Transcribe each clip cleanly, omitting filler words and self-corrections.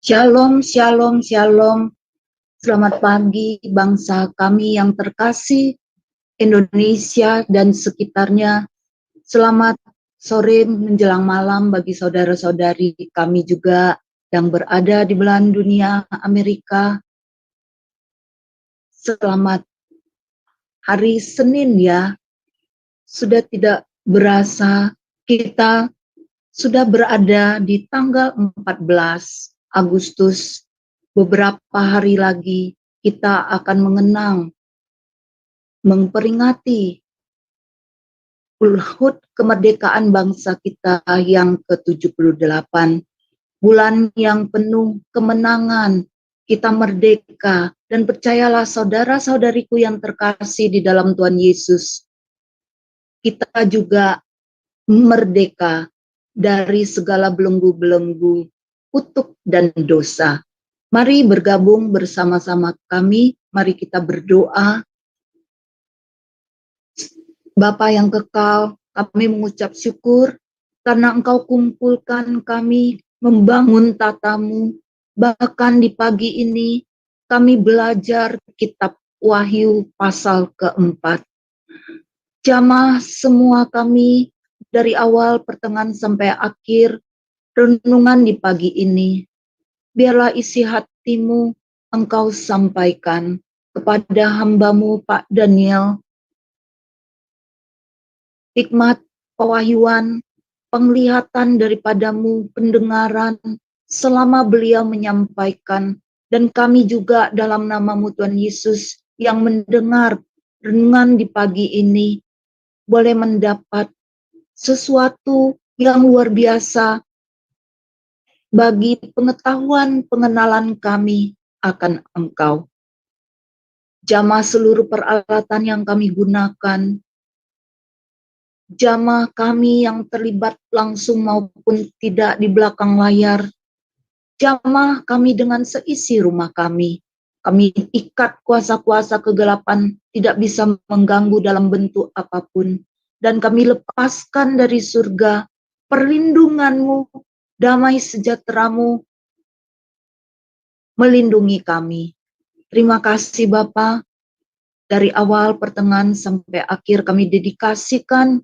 Shalom, shalom, shalom. Selamat pagi bangsa kami yang terkasih, Indonesia dan sekitarnya. Selamat sore menjelang malam bagi saudara-saudari kami juga yang berada di belahan dunia Amerika. Selamat hari Senin ya. Sudah tidak berasa kita sudah berada di tanggal 14 Agustus. Beberapa hari lagi kita akan mengenang, memperingati HUT kemerdekaan bangsa kita yang ke-78. Bulan yang penuh kemenangan, kita merdeka, dan percayalah saudara-saudariku yang terkasih di dalam Tuhan Yesus, kita juga merdeka dari segala belenggu-belenggu, kutuk dan dosa. Mari bergabung bersama-sama kami, mari kita berdoa. Bapa yang kekal, kami mengucap syukur karena Engkau kumpulkan kami membangun tatamu. Bahkan di pagi ini kami belajar kitab Wahyu pasal keempat. Jamah semua kami dari awal, pertengahan sampai akhir renungan di pagi ini. Biarlah isi hatimu Engkau sampaikan kepada hambamu Pak Daniel. Hikmat, pewahyuan, penglihatan daripadamu, pendengaran, selama beliau menyampaikan, dan kami juga dalam namamu Tuhan Yesus yang mendengar renungan di pagi ini, boleh mendapat sesuatu yang luar biasa bagi pengetahuan pengenalan kami akan Engkau. Jamah seluruh peralatan yang kami gunakan, jamah kami yang terlibat langsung maupun tidak di belakang layar, jamah kami dengan seisi rumah kami. Kami ikat kuasa-kuasa kegelapan tidak bisa mengganggu dalam bentuk apapun. Dan kami lepaskan dari surga perlindunganmu, damai sejahteramu melindungi kami. Terima kasih Bapa. Dari awal, pertengahan, sampai akhir kami dedikasikan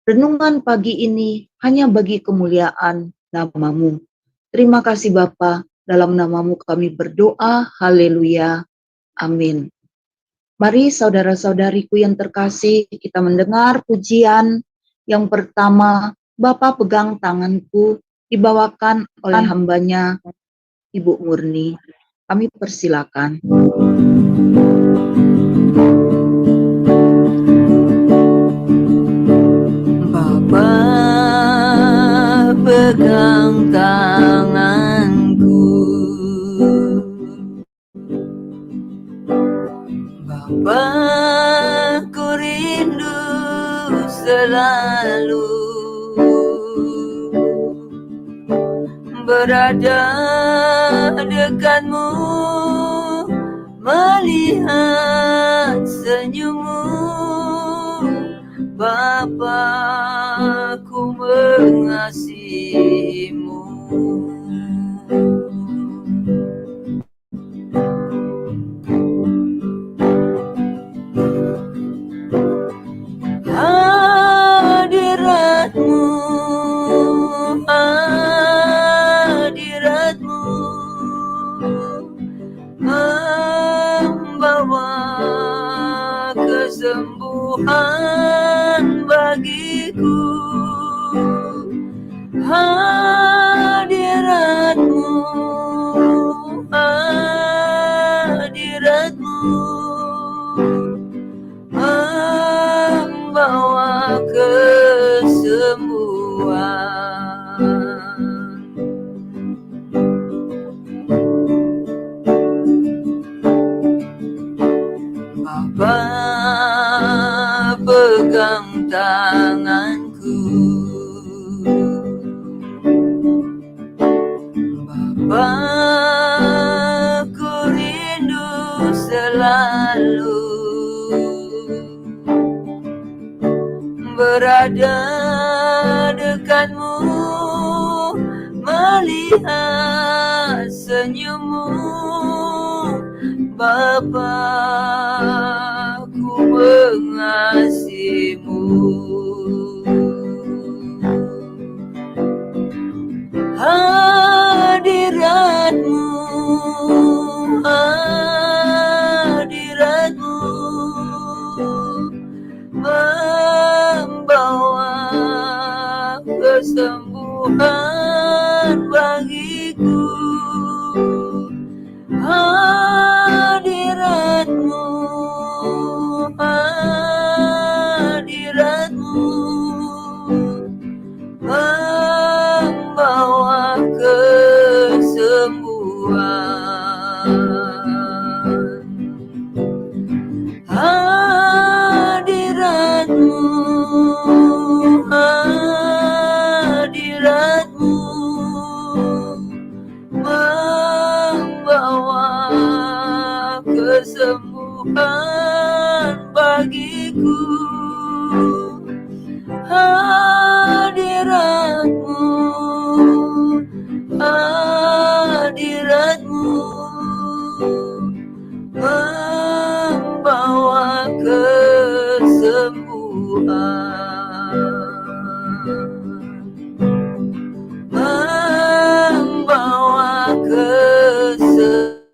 renungan pagi ini hanya bagi kemuliaan namamu. Terima kasih Bapa, dalam namamu kami berdoa, haleluya, amin. Mari saudara-saudariku yang terkasih, kita mendengar pujian yang pertama, Bapa pegang tanganku, dibawakan oleh hambanya Ibu Murni. Kami persilakan. Bapa pegang tanganku, Bapa ku rindu selalu berada dekatmu, melihat senyummu. Bapa, ku mengasihimu. Hadiratmu, hadiratmu membawa kesembuhan bagiku. Hadiratmu, hadiratmu membawa kesembuhan. Bapa pegang tanganku, Bapa ku rindu selalu berada dekatmu, melihat senyummu, Bapa, ku mengasihimu. Hadiratmu, hadiratmu membawa kesembuhan bagiku. Hadiratmu, hadiratmu membawa kesembuhan. Hadiratmu, hadiratmu membawa kesembuhan bagiku. Hadiratmu, hadiratmu membawa kesembuhan, membawa kesembuhan.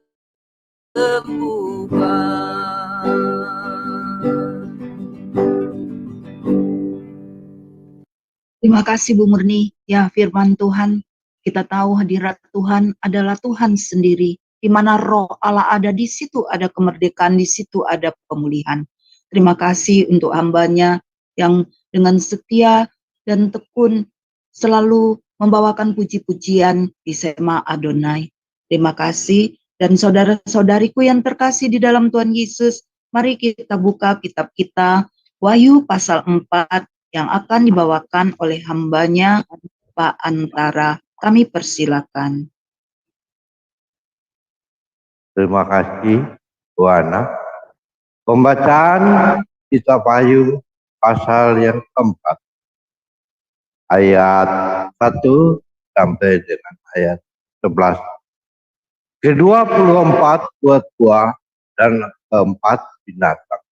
Terima kasih Bu Murni. Ya, firman Tuhan, kita tahu hadirat Tuhan adalah Tuhan sendiri. Di mana roh Allah ada, di situ ada kemerdekaan, di situ ada pemulihan. Terima kasih untuk hambanya yang dengan setia dan tekun selalu membawakan puji-pujian di Sema Adonai. Terima kasih. Dan saudara-saudariku yang terkasih di dalam Tuhan Yesus, mari kita buka kitab kita, Wahyu pasal 4, yang akan dibawakan oleh hambanya Pak Antara. Kami persilakan. Terima kasih, Bu Ana. Pembacaan kitab Wahyu pasal yang keempat, ayat 1 sampai dengan ayat 11. Ke-24 buah-buah dan keempat binatang.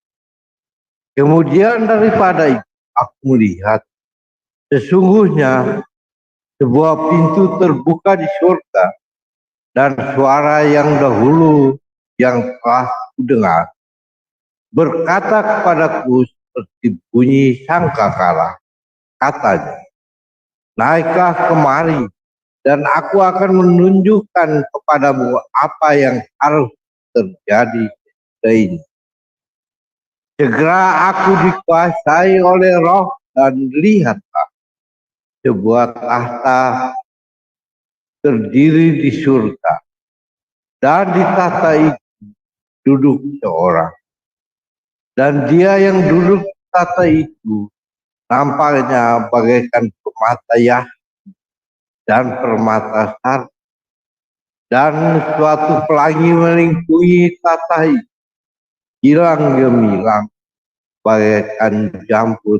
Kemudian daripada itu aku melihat sesungguhnya sebuah pintu terbuka di surga, dan suara yang dahulu yang telah kudengar berkata kepadaku seperti bunyi sangkakala. Katanya, naiklah kemari dan aku akan menunjukkan kepadamu apa yang harus terjadi ini. Segera aku dikuasai oleh roh, dan lihatlah sebuah tahta terdiri di surga, dan di tahta itu duduk seorang. Dan dia yang duduk di tahta itu nampaknya bagaikan permata yasmin dan permata sardi, dan suatu pelangi melingkungi tahta itu, hilang gemilang bagaikan jambut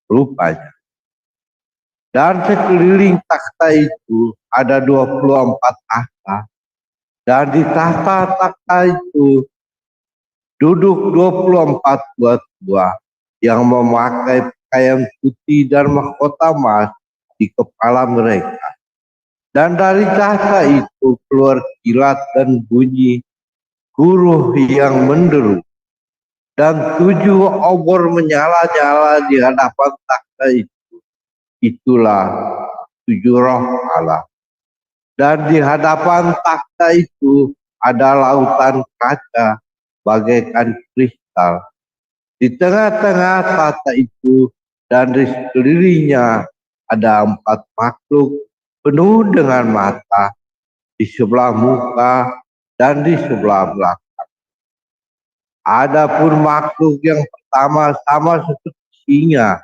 rupanya. Dan sekeliling takhta itu ada 24 takhta, dan di takhta-takhta itu duduk 24 buah-buah yang memakai pakaian putih dan mahkota emas di kepala mereka. Dan dari takhta itu keluar kilat dan bunyi guruh yang menderu. Dan 7 obor menyala-nyala di hadapan takhta itu. Itulah 7 roh Allah. Dan di hadapan takhta itu ada lautan kaca bagaikan kristal. Di tengah-tengah takhta itu dan di sekelilingnya ada 4 makhluk penuh dengan mata di sebelah muka dan di sebelah belakang. Adapun makhluk yang pertama sama seperti singa,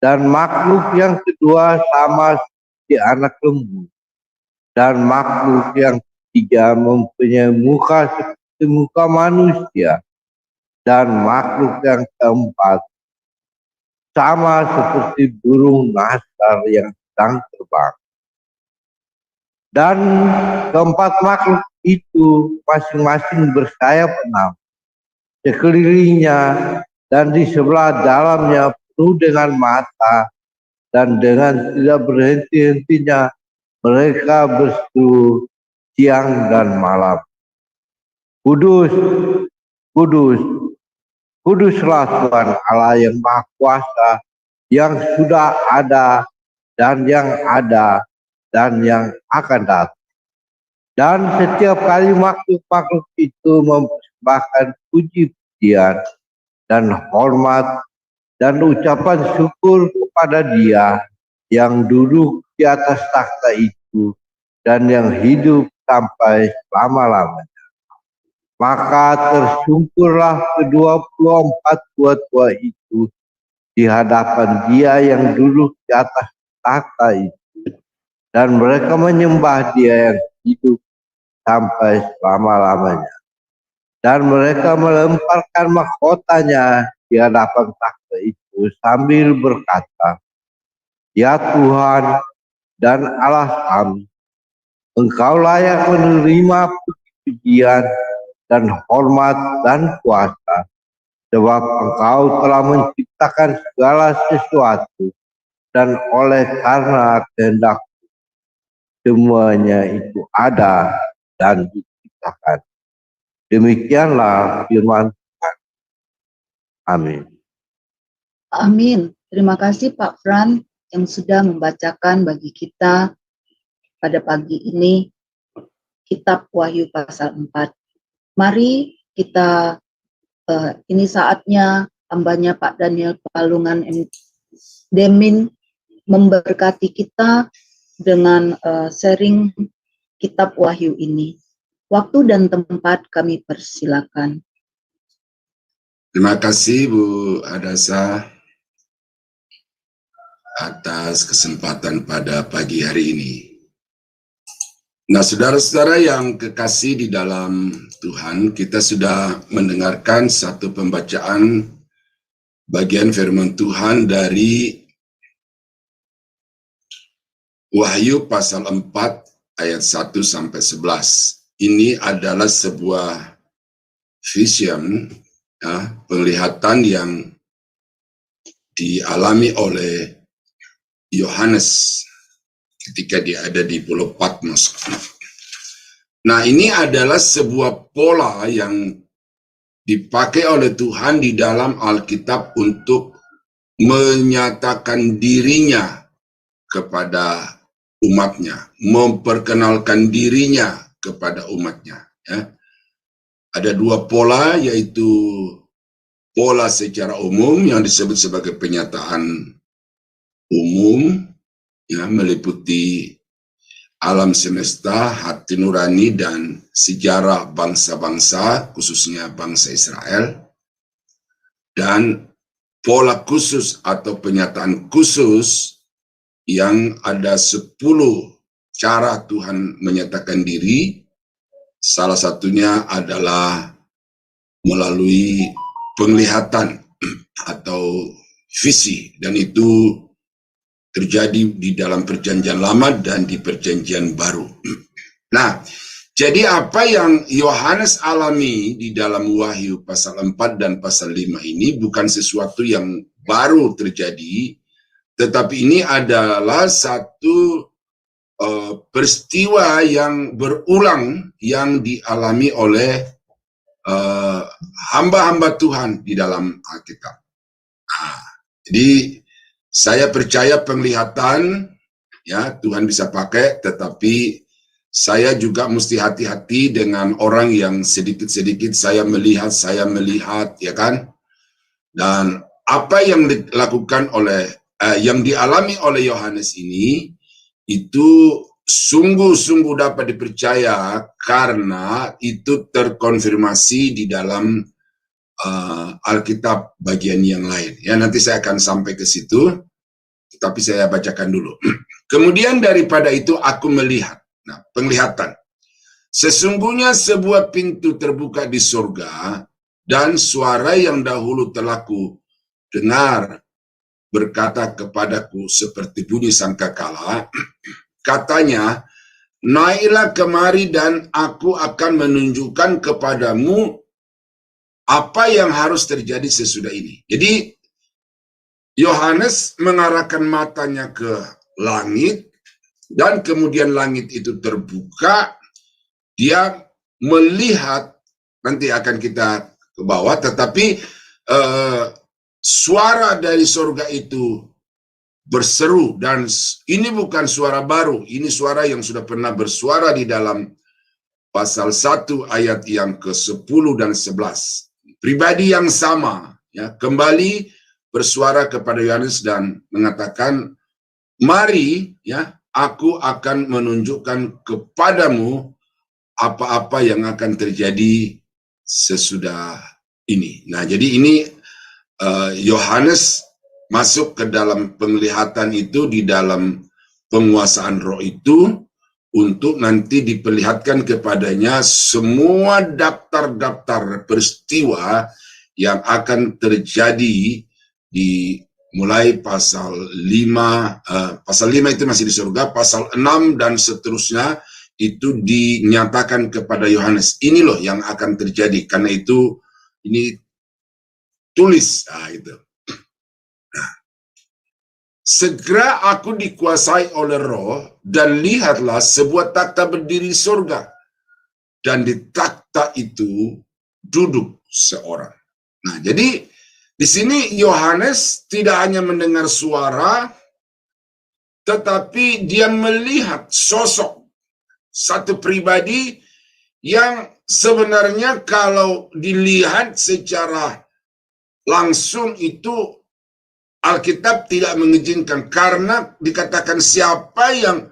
dan makhluk yang kedua sama seperti anak lembu, dan makhluk yang ketiga mempunyai muka seperti muka manusia, dan makhluk yang keempat sama seperti burung nasar yang sedang terbang. Dan keempat makhluk itu masing-masing bersayap 6. Sekelilingnya dan di sebelah dalamnya penuh dengan mata, dan dengan tidak berhenti-hentinya mereka berseru siang dan malam. Kudus, kudus, kuduslah Tuhan Allah yang Maha Kuasa, yang sudah ada dan yang ada dan yang akan datang. Dan setiap kali makhluk-makhluk itu mempersembahkan puji-pujian dan hormat dan ucapan syukur kepada Dia yang duduk di atas takhta itu dan yang hidup sampai selama-lamanya. Maka tersungkurlah ke-24 tua-tua itu di hadapan Dia yang duduk di atas takhta itu, dan mereka menyembah Dia yang hidup sampai selama-lamanya. Dan mereka melemparkan mahkotanya di hadapan takhta itu sambil berkata, "Ya Tuhan dan Allah kami, Engkau layak menerima puji-pujian dan hormat dan kuasa, sebab Engkau telah menciptakan segala sesuatu, dan oleh karena kehendak semuanya itu ada dan diciptakan." Demikianlah firman Tuhan. Amin. Amin. Terima kasih Pak Fran yang sudah membacakan bagi kita pada pagi ini Kitab Wahyu pasal 4. Mari kita ini saatnya hambanya Pak Daniel Palungan Demin memberkati kita dengan sharing Kitab Wahyu ini. Waktu dan tempat kami persilakan. Terima kasih Bu Adasa atas kesempatan pada pagi hari ini. Nah, saudara-saudara yang kekasih di dalam Tuhan, kita sudah mendengarkan satu pembacaan bagian firman Tuhan dari Wahyu pasal 4 ayat 1 sampai 11. Ini adalah sebuah vision, ya, penglihatan yang dialami oleh Yohanes ketika dia ada di Pulau Patmos. Nah, ini adalah sebuah pola yang dipakai oleh Tuhan di dalam Alkitab untuk menyatakan dirinya kepada umatnya, memperkenalkan dirinya kepada umatnya. Ya. Ada dua pola, yaitu pola secara umum yang disebut sebagai penyataan umum, ya, meliputi alam semesta, hati nurani, dan sejarah bangsa-bangsa, khususnya bangsa Israel. Dan pola khusus atau penyataan khusus yang ada 10 cara Tuhan menyatakan diri. Salah satunya adalah melalui penglihatan atau visi, dan itu terjadi di dalam perjanjian lama dan di perjanjian baru. Nah, jadi apa yang Yohanes alami di dalam Wahyu pasal 4 dan pasal 5 ini bukan sesuatu yang baru terjadi, tetapi ini adalah satu peristiwa yang berulang yang dialami oleh hamba-hamba Tuhan di dalam Alkitab. Nah, jadi saya percaya penglihatan, ya, Tuhan bisa pakai, tetapi saya juga mesti hati-hati dengan orang yang sedikit-sedikit saya melihat, ya kan? Dan apa yang dilakukan oleh yang dialami oleh Yohanes ini itu sungguh-sungguh dapat dipercaya karena itu terkonfirmasi di dalam Alkitab bagian yang lain. Ya, nanti saya akan sampai ke situ, tetapi saya bacakan dulu. Kemudian daripada itu aku melihat, nah, penglihatan. Sesungguhnya sebuah pintu terbuka di surga, dan suara yang dahulu telah ku dengar berkata kepadaku seperti bunyi sangkakala, katanya, naiklah kemari dan aku akan menunjukkan kepadamu apa yang harus terjadi sesudah ini. Jadi Yohanes mengarahkan matanya ke langit, dan kemudian langit itu terbuka. Dia melihat, nanti akan kita ke bawah, tetapi suara dari surga itu berseru, dan ini bukan suara baru, ini suara yang sudah pernah bersuara di dalam pasal 1 ayat yang ke-10 dan 11. Pribadi yang sama ya kembali bersuara kepada Yohanes dan mengatakan, mari ya, aku akan menunjukkan kepadamu apa-apa yang akan terjadi sesudah ini. Nah, jadi ini Yohanes masuk ke dalam penglihatan itu, di dalam penguasaan roh itu, untuk nanti diperlihatkan kepadanya semua daftar-daftar peristiwa yang akan terjadi di mulai pasal 5, pasal 5 itu masih di surga, pasal 6 dan seterusnya itu dinyatakan kepada Yohanes. Ini loh yang akan terjadi, karena itu ini tulis. Nah, itu. Segera aku dikuasai oleh roh, dan lihatlah sebuah takhta berdiri di surga, dan di takhta itu duduk seorang. Nah, jadi di sini Yohanes tidak hanya mendengar suara, tetapi dia melihat sosok satu pribadi yang sebenarnya kalau dilihat secara langsung itu Alkitab tidak mengizinkan, karena dikatakan siapa yang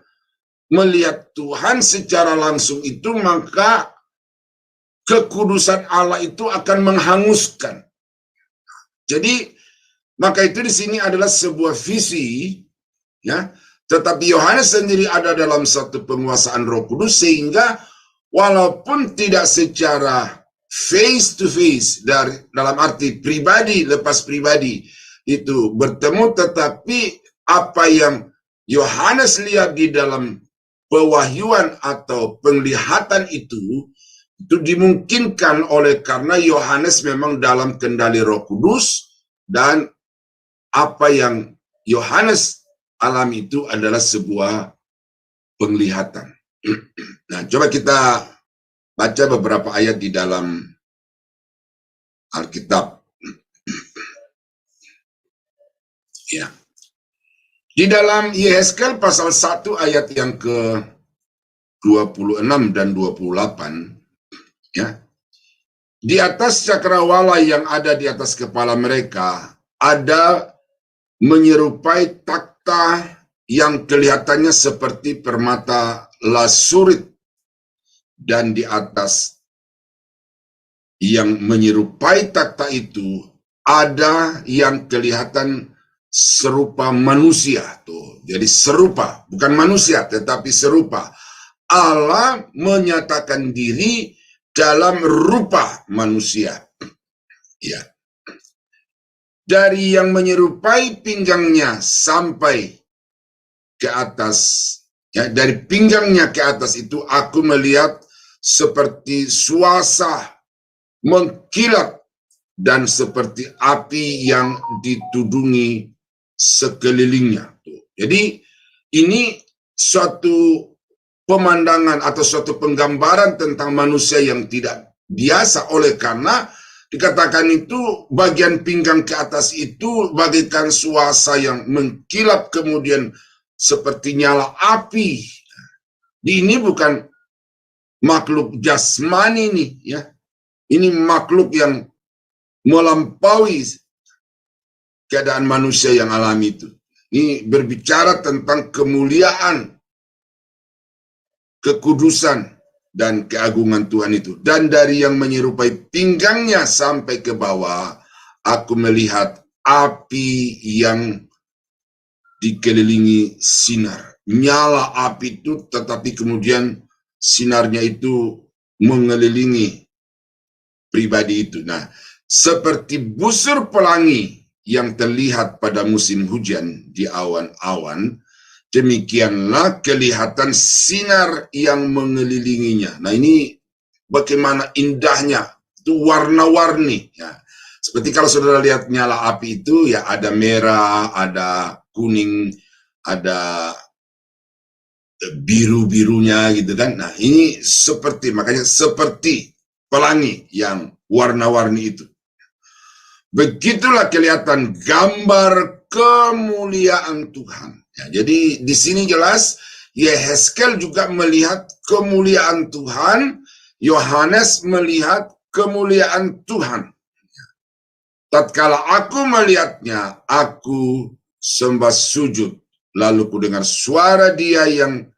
melihat Tuhan secara langsung itu, maka kekudusan Allah itu akan menghanguskan. Jadi maka itu di sini adalah sebuah visi ya, tetapi Yohanes sendiri ada dalam satu penguasaan Roh Kudus, sehingga walaupun tidak secara face to face, dalam arti pribadi lepas pribadi itu bertemu, tetapi apa yang Yohanes lihat di dalam pewahyuan atau penglihatan itu dimungkinkan oleh karena Yohanes memang dalam kendali Roh Kudus, dan apa yang Yohanes alami itu adalah sebuah penglihatan. Nah, coba kita baca beberapa ayat di dalam Alkitab. Ya. Di dalam Yehezkel pasal 1 ayat yang ke-26 dan 28, ya. Di atas cakrawala yang ada di atas kepala mereka ada menyerupai takhta yang kelihatannya seperti permata lasurit, dan di atas yang menyerupai takhta itu ada yang kelihatan serupa manusia. Tuh, jadi serupa, bukan manusia tetapi serupa. Allah menyatakan diri dalam rupa manusia. Ya. Dari yang menyerupai pinggangnya sampai ke atas, ya, dari pinggangnya ke atas itu aku melihat seperti suasa mengkilat, dan seperti api yang ditudungi sekelilingnya. Jadi ini suatu pemandangan atau suatu penggambaran tentang manusia yang tidak biasa, oleh karena dikatakan itu bagian pinggang ke atas itu bagaikan suasa yang mengkilap kemudian seperti nyala api. Ini bukan makhluk jasmani nih, ya. Ini makhluk yang melampaui keadaan manusia yang alami itu. Ini berbicara tentang kemuliaan, kekudusan, dan keagungan Tuhan itu. Dan dari yang menyerupai pinggangnya sampai ke bawah, aku melihat api yang dikelilingi sinar. Nyala api itu, tetapi kemudian sinarnya itu mengelilingi pribadi itu. Nah, seperti busur pelangi yang terlihat pada musim hujan di awan-awan, Demikianlah kelihatan sinar yang mengelilinginya. Nah, ini bagaimana indahnya, itu warna-warni. Ya. Seperti kalau saudara lihat nyala api itu, ya ada merah, ada kuning, ada biru-birunya gitu kan. Nah, ini seperti, makanya seperti pelangi yang warna-warni itu. Begitulah kelihatan gambar kemuliaan Tuhan. Ya, jadi di sini jelas Yehezkel juga melihat kemuliaan Tuhan, Yohanes melihat kemuliaan Tuhan. Tatkala aku melihatnya, aku sembah sujud, lalu ku dengar suara Dia yang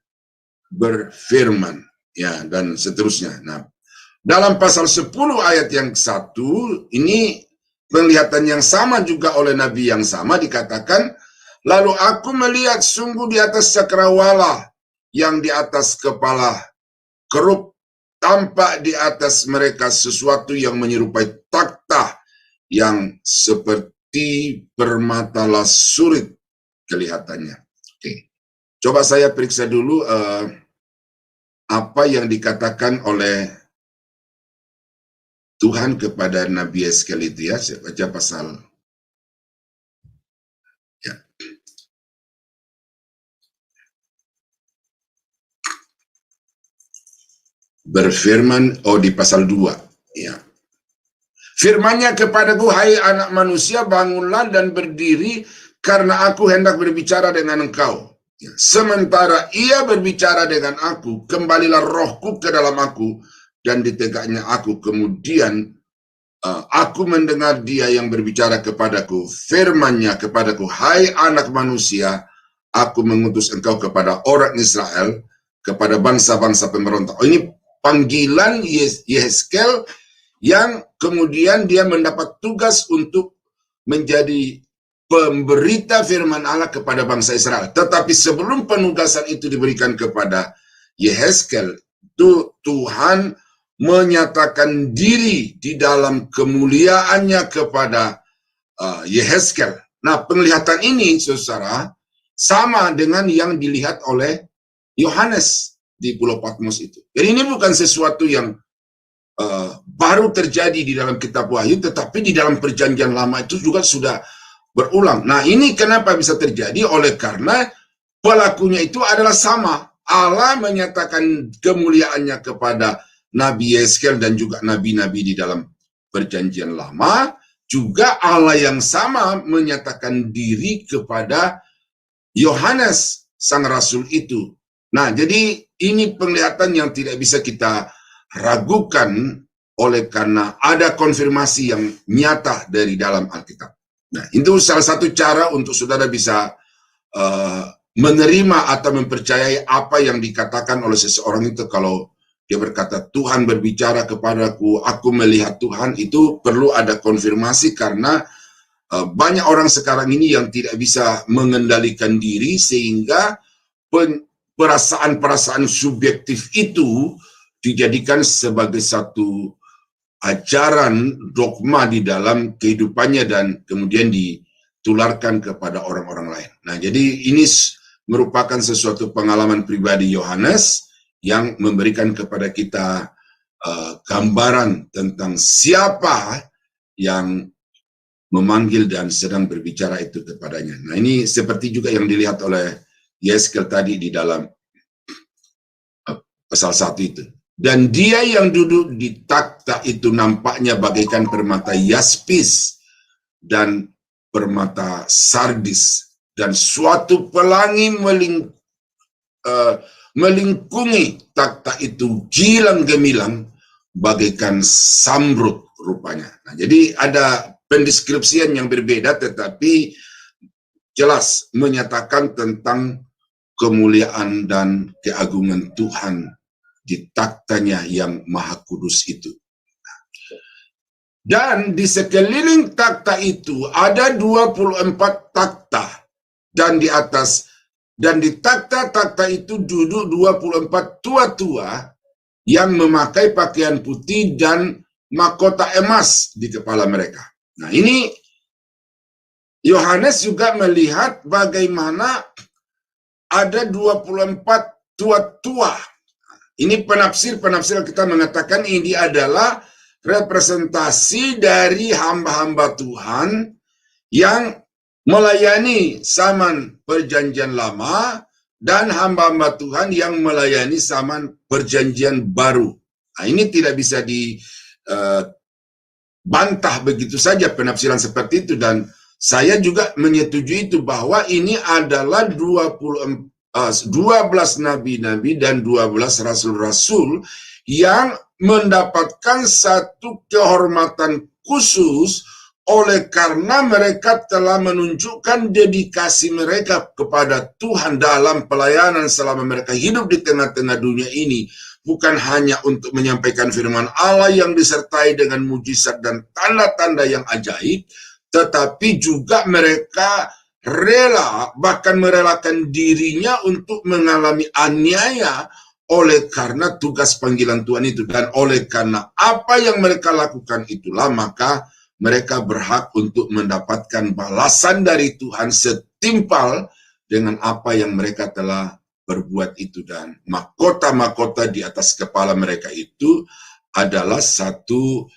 berfirman, ya, dan seterusnya. Nah, dalam pasal 10 ayat yang 1 ini penglihatan yang sama juga oleh nabi yang sama dikatakan, lalu aku melihat sungguh di atas cakrawala yang di atas kepala kerub, tampak di atas mereka sesuatu yang menyerupai takhta yang seperti permata lasurit kelihatannya. Oke. Coba saya periksa dulu apa yang dikatakan oleh Tuhan kepada Nabi Yehezkel itu, ya. Saya baca pasal ya. Berfirman, di pasal 2, ya. Firman-Nya kepadaku, hai anak manusia, bangunlah dan berdiri, karena aku hendak berbicara dengan engkau. Ya. Sementara ia berbicara dengan aku, kembalilah rohku ke dalam aku, dan ditegaknya aku. Kemudian aku mendengar Dia yang berbicara kepadaku, firman-Nya kepadaku, hai anak manusia, aku mengutus engkau kepada orang Israel, kepada bangsa-bangsa pemberontak. Ini panggilan Yehezkel yang kemudian dia mendapat tugas untuk menjadi pemberita firman Allah kepada bangsa Israel. Tetapi sebelum penugasan itu diberikan kepada Yehezkel, Tuhan menyatakan diri di dalam kemuliaannya kepada Yehezkel. Nah, penglihatan ini, saudara, sama dengan yang dilihat oleh Yohanes di Pulau Patmos itu. Jadi ini bukan sesuatu yang baru terjadi di dalam kitab Wahyu, tetapi di dalam perjanjian lama itu juga sudah berulang. Nah, ini kenapa bisa terjadi? Oleh karena pelakunya itu adalah sama. Allah menyatakan kemuliaannya kepada Nabi Yehezkel dan juga nabi-nabi di dalam perjanjian lama. Juga Allah yang sama menyatakan diri kepada Yohanes, sang rasul itu. Nah, jadi ini penglihatan yang tidak bisa kita ragukan oleh karena ada konfirmasi yang nyata dari dalam Alkitab. Nah, itu salah satu cara untuk saudara bisa menerima atau mempercayai apa yang dikatakan oleh seseorang itu. Kalau dia berkata, Tuhan berbicara kepadaku, aku melihat Tuhan, itu perlu ada konfirmasi karena banyak orang sekarang ini yang tidak bisa mengendalikan diri sehingga perasaan-perasaan subjektif itu dijadikan sebagai satu ajaran dogma di dalam kehidupannya dan kemudian ditularkan kepada orang-orang lain. Nah, jadi ini merupakan sesuatu pengalaman pribadi Yohanes yang memberikan kepada kita gambaran tentang siapa yang memanggil dan sedang berbicara itu kepadanya. Nah, ini seperti juga yang dilihat oleh Yehezkel tadi di dalam pasal 1 itu. Dan Dia yang duduk di takhta itu nampaknya bagaikan permata yaspis dan permata sardis, dan suatu pelangi melingkungi takhta itu gilang gemilang bagaikan samrud rupanya. Nah, jadi ada pendeskripsian yang berbeda tetapi jelas menyatakan tentang kemuliaan dan keagungan Tuhan di takhtanya yang maha kudus itu. Dan di sekeliling takhta itu ada 24 takhta, dan di atas dan di takhta-takhta itu duduk 24 tua-tua yang memakai pakaian putih dan mahkota emas di kepala mereka. Nah, ini Yohanes juga melihat bagaimana ada 24 tua-tua. Ini penafsir kita mengatakan ini adalah representasi dari hamba-hamba Tuhan yang melayani zaman perjanjian lama dan hamba-hamba Tuhan yang melayani zaman perjanjian baru. Nah, ini tidak bisa dibantah begitu saja penafsiran seperti itu, dan saya juga menyetujui itu bahwa ini adalah 12 nabi-nabi dan 12 rasul-rasul yang mendapatkan satu kehormatan khusus oleh karena mereka telah menunjukkan dedikasi mereka kepada Tuhan dalam pelayanan selama mereka hidup di tengah-tengah dunia ini. Bukan hanya untuk menyampaikan firman Allah yang disertai dengan mujizat dan tanda-tanda yang ajaib, tetapi juga mereka rela, bahkan merelakan dirinya untuk mengalami aniaya oleh karena tugas panggilan Tuhan itu. Dan oleh karena apa yang mereka lakukan itulah, maka mereka berhak untuk mendapatkan balasan dari Tuhan setimpal dengan apa yang mereka telah berbuat itu. Dan mahkota-mahkota di atas kepala mereka itu adalah satu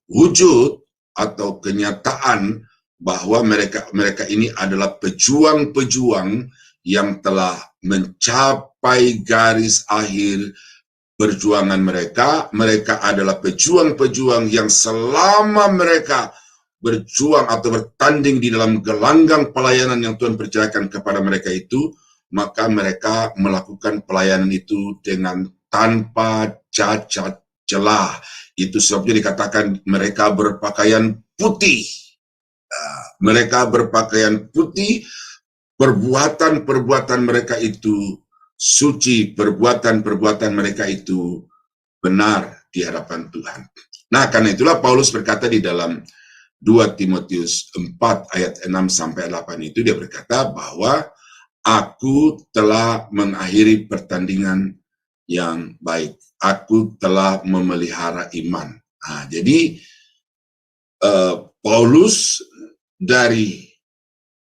wujud atau kenyataan bahwa mereka ini adalah pejuang-pejuang yang telah mencapai garis akhir perjuangan mereka. Mereka adalah pejuang-pejuang yang selama mereka berjuang atau bertanding di dalam gelanggang pelayanan yang Tuhan percayakan kepada mereka itu, maka mereka melakukan pelayanan itu dengan tanpa cacat celah. Itu sebabnya dikatakan mereka berpakaian putih. Mereka berpakaian putih, perbuatan-perbuatan mereka itu suci, perbuatan-perbuatan mereka itu benar di hadapan Tuhan. Nah, karena itulah Paulus berkata di dalam 2 Timotius 4 ayat 6-8 itu, dia berkata bahwa aku telah mengakhiri pertandingan yang baik. Aku telah memelihara iman. Nah, jadi Paulus dari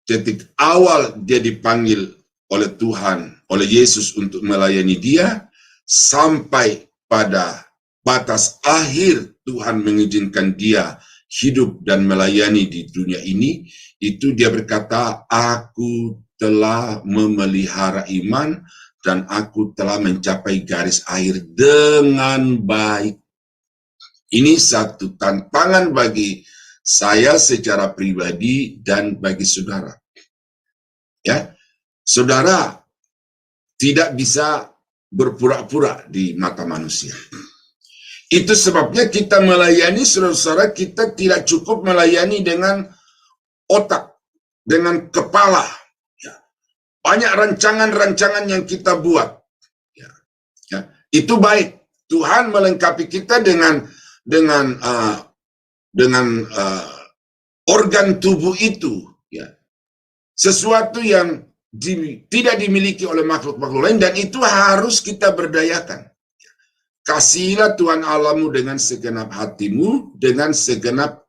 titik awal dia dipanggil oleh Tuhan, oleh Yesus untuk melayani dia, sampai pada batas akhir Tuhan mengizinkan dia hidup dan melayani di dunia ini, itu dia berkata, aku telah memelihara iman dan aku telah mencapai garis akhir dengan baik. Ini satu tantangan bagi saya secara pribadi dan bagi saudara. Ya, saudara tidak bisa berpura-pura di mata manusia. Itu sebabnya kita melayani, saudara-saudara, kita tidak cukup melayani dengan otak, dengan kepala. Ya. Banyak rancangan-rancangan yang kita buat. Ya. Ya. Itu baik. Tuhan melengkapi kita dengan organ tubuh itu. Ya. Sesuatu yang tidak dimiliki oleh makhluk-makhluk lain, dan itu harus kita berdayakan. Kasihilah Tuhan Allahmu dengan segenap hatimu, dengan segenap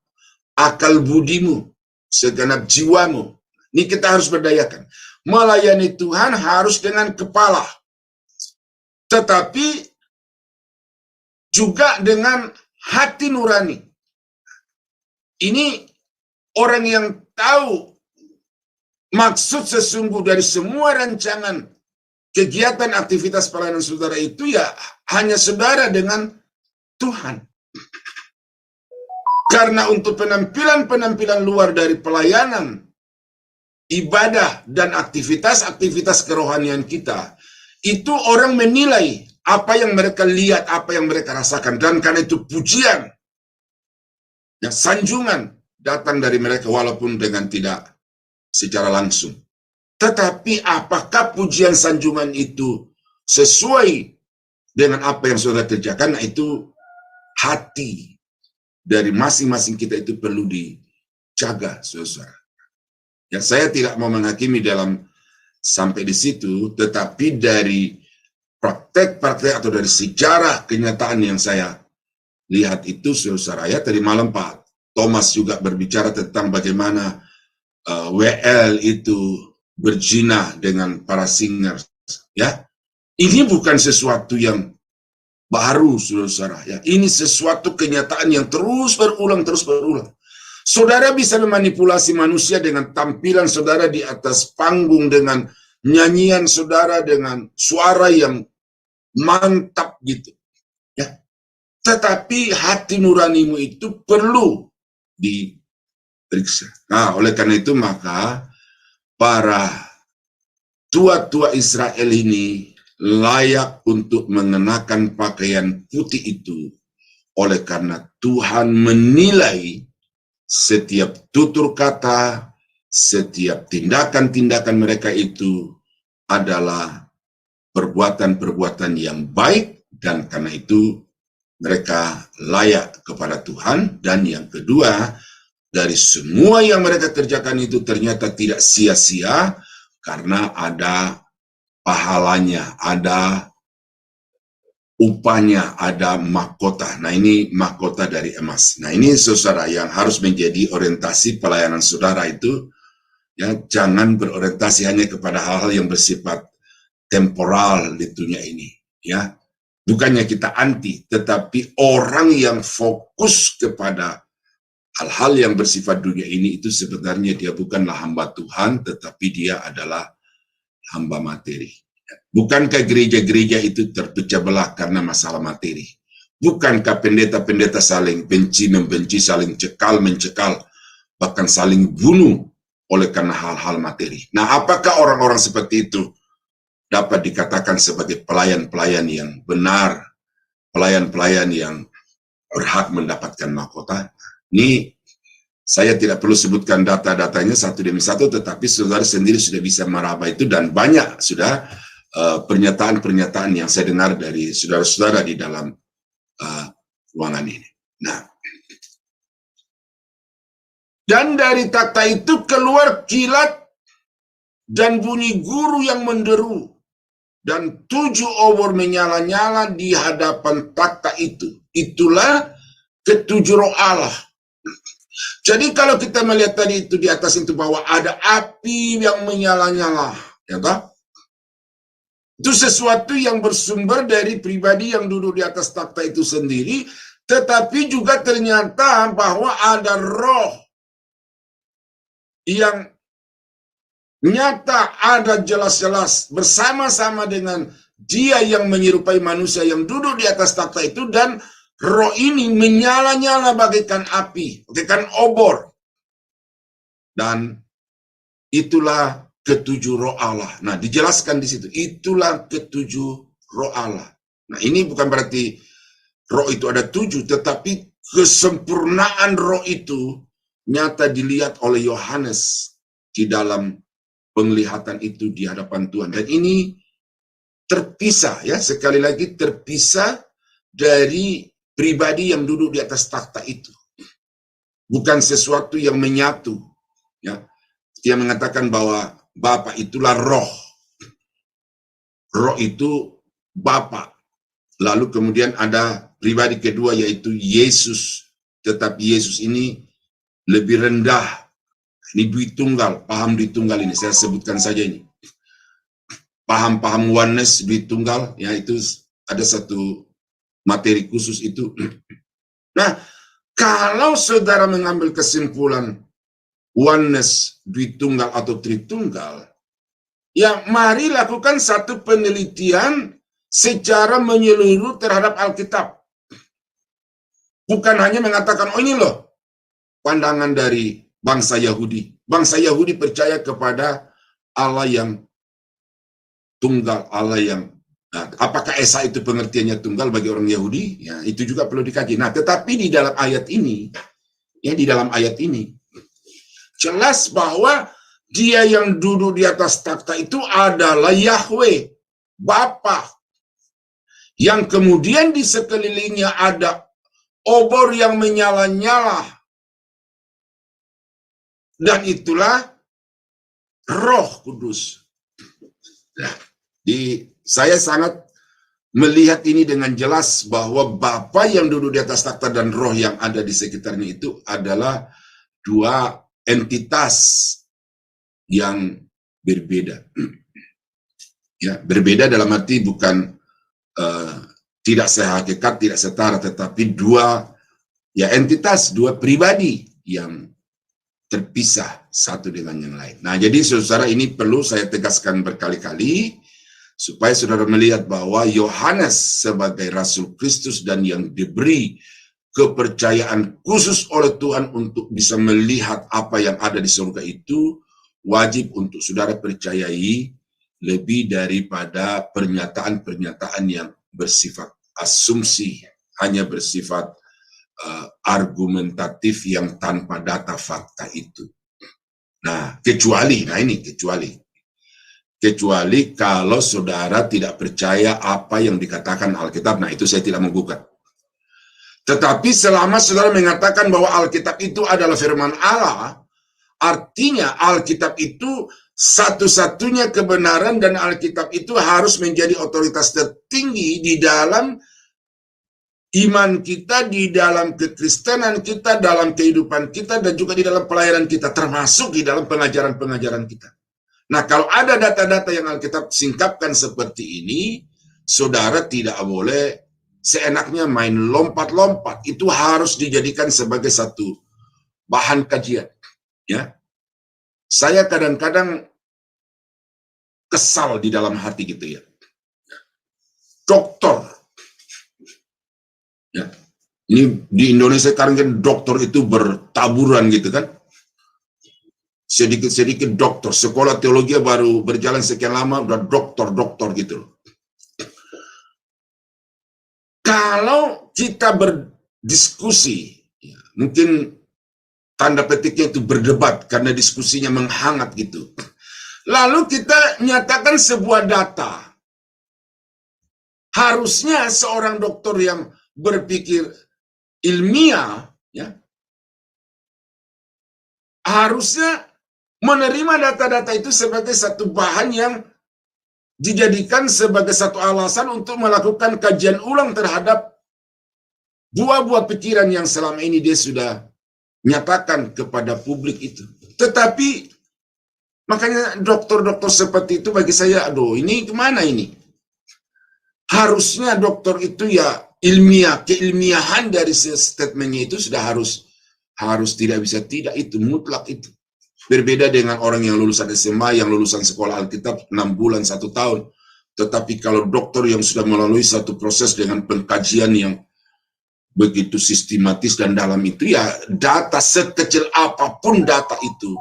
akal budimu, segenap jiwamu. Ini kita harus berdayakan. Melayani Tuhan harus dengan kepala, tetapi juga dengan hati nurani. Ini orang yang tahu maksud sesungguh dari semua rancangan kegiatan aktivitas pelayanan saudara itu, ya hanya saudara dengan Tuhan. Karena untuk penampilan-penampilan luar dari pelayanan, ibadah, dan aktivitas-aktivitas kerohanian kita, itu orang menilai apa yang mereka lihat, apa yang mereka rasakan. Dan karena itu pujian, ya, sanjungan datang dari mereka walaupun dengan tidak secara langsung. Tetapi apakah pujian sanjungan itu sesuai dengan apa yang saudara kerjakan? Nah, itu hati dari masing-masing kita itu perlu dijaga, saudara. Ya, saya tidak mau menghakimi dalam sampai di situ, tetapi dari praktek-praktek atau dari sejarah kenyataan yang saya lihat itu, saudara, ya, tadi malam Pak Thomas juga berbicara tentang bagaimana WL itu berzina dengan para singers, ya. Ini bukan sesuatu yang baru, saudara-saudara, ya. Ini sesuatu kenyataan yang terus berulang. Saudara bisa memanipulasi manusia dengan tampilan saudara di atas panggung, dengan nyanyian saudara, dengan suara yang mantap gitu, ya. Tetapi hati nuranimu itu perlu diperiksa. Nah, oleh karena itu maka para tua-tua Israel ini layak untuk mengenakan pakaian putih itu, oleh karena Tuhan menilai setiap tutur kata, setiap tindakan-tindakan mereka itu adalah perbuatan-perbuatan yang baik, dan karena itu mereka layak kepada Tuhan. Dan yang kedua, dari semua yang mereka kerjakan itu ternyata tidak sia-sia, karena ada pahalanya, ada upahnya, ada mahkota. Nah, ini mahkota dari emas. Nah, ini saudara yang harus menjadi orientasi pelayanan saudara itu, ya. Jangan berorientasi hanya kepada hal-hal yang bersifat temporal di dunia ini, ya. Bukannya kita anti, tetapi orang yang fokus kepada hal-hal yang bersifat dunia ini itu sebenarnya dia bukanlah hamba Tuhan, tetapi dia adalah hamba materi. Bukankah gereja-gereja itu terpecah belah karena masalah materi? Bukankah pendeta-pendeta saling benci-membenci, saling cekal-mencekal, bahkan saling bunuh oleh karena hal-hal materi? Nah, apakah orang-orang seperti itu dapat dikatakan sebagai pelayan-pelayan yang benar, pelayan-pelayan yang berhak mendapatkan mahkota? Ini saya tidak perlu sebutkan data-datanya satu demi satu, tetapi saudara sendiri sudah bisa meraba itu, dan banyak sudah pernyataan-pernyataan yang saya dengar dari saudara-saudara di dalam ruangan ini. Nah, dan dari takhta itu keluar kilat dan bunyi guru yang menderu, dan 7 obor menyala-nyala di hadapan takhta itu. Itulah ketujuh roh Allah. Jadi kalau kita melihat tadi itu di atas itu bahwa ada api yang menyala-nyala, ya toh? Itu sesuatu yang bersumber dari pribadi yang duduk di atas takhta itu sendiri, tetapi juga ternyata bahwa ada roh yang nyata, ada jelas-jelas bersama-sama dengan dia yang menyerupai manusia yang duduk di atas takhta itu, dan roh ini menyala-nyala bagaikan api, bagaikan obor. Dan itulah ketujuh roh Allah. Nah, dijelaskan di situ, itulah ketujuh roh Allah. Nah, ini bukan berarti roh itu ada 7, tetapi kesempurnaan roh itu nyata dilihat oleh Yohanes di dalam penglihatan itu di hadapan Tuhan. Dan ini terpisah, ya, sekali lagi terpisah dari pribadi yang duduk di atas takhta itu. Bukan sesuatu yang menyatu, ya. Dia mengatakan bahwa Bapa itulah roh. Roh itu Bapa. Lalu kemudian ada pribadi kedua yaitu Yesus. Tetapi Yesus ini lebih rendah. Ini Duitunggal, paham Duitunggal ini. Saya sebutkan saja ini. Paham-paham oneness Duitunggal, ya, itu ada satu materi khusus itu. Nah, kalau saudara mengambil kesimpulan oneness, Duitunggal atau Tritunggal, ya mari lakukan satu penelitian secara menyeluruh terhadap Alkitab. Bukan hanya mengatakan, oh ini loh pandangan dari bangsa Yahudi. Bangsa Yahudi percaya kepada Allah yang tunggal, Allah yang nah, apakah Esa itu pengertiannya tunggal bagi orang Yahudi? Ya, itu juga perlu dikaji. Nah, tetapi di dalam ayat ini, ya, di dalam ayat ini jelas bahwa dia yang duduk di atas takhta itu adalah Yahweh, Bapa, yang kemudian di sekelilingnya ada obor yang menyala-nyala, dan itulah Roh Kudus. Nah, saya sangat melihat ini dengan jelas bahwa Bapa yang duduk di atas takhta dan roh yang ada di sekitarnya itu adalah dua entitas yang berbeda. Ya, berbeda dalam arti bukan tidak sehakikat, tidak setara, tetapi dua entitas, dua pribadi yang terpisah satu dengan yang lain. Nah, jadi saudara, ini perlu saya tegaskan berkali-kali supaya saudara melihat bahwa Yohanes sebagai Rasul Kristus dan yang diberi kepercayaan khusus oleh Tuhan untuk bisa melihat apa yang ada di surga itu, wajib untuk saudara percayai lebih daripada pernyataan-pernyataan yang bersifat asumsi, hanya bersifat argumentatif yang tanpa data fakta itu. Nah, kecuali kalau saudara tidak percaya apa yang dikatakan Alkitab, nah itu saya tidak menggugat. Tetapi selama saudara mengatakan bahwa Alkitab itu adalah firman Allah, artinya Alkitab itu satu-satunya kebenaran dan Alkitab itu harus menjadi otoritas tertinggi di dalam iman kita, di dalam kekristenan kita, dalam kehidupan kita, dan juga di dalam pelayanan kita, termasuk di dalam pengajaran-pengajaran kita. Nah, kalau ada data-data yang Alkitab singkapkan seperti ini, saudara tidak boleh seenaknya main lompat-lompat. Itu harus dijadikan sebagai satu bahan kajian. Ya, saya kadang-kadang kesal di dalam hati gitu ya. Doktor. Ya, ini di Indonesia sekarang kan dokter itu bertaburan gitu kan. Sedikit-sedikit dokter, sekolah teologi baru berjalan sekian lama udah dokter gitu. Kalau kita berdiskusi, ya, mungkin tanda petiknya itu berdebat karena diskusinya menghangat gitu. Lalu kita nyatakan sebuah data. Harusnya seorang dokter yang berpikir ilmiah, ya, harusnya menerima data-data itu sebagai satu bahan yang dijadikan sebagai satu alasan untuk melakukan kajian ulang terhadap buah-buah pikiran yang selama ini dia sudah nyatakan kepada publik itu. Tetapi makanya dokter-dokter seperti itu bagi saya, aduh, ini kemana ini? Harusnya dokter itu ya ilmiah, keilmiahan dari statementnya itu sudah harus tidak bisa tidak, itu mutlak itu. Berbeda dengan orang yang lulusan SMA, yang lulusan sekolah Alkitab 6 bulan, 1 tahun. Tetapi kalau dokter yang sudah melalui satu proses dengan pengkajian yang begitu sistematis dan dalam itu, ya data sekecil apapun data itu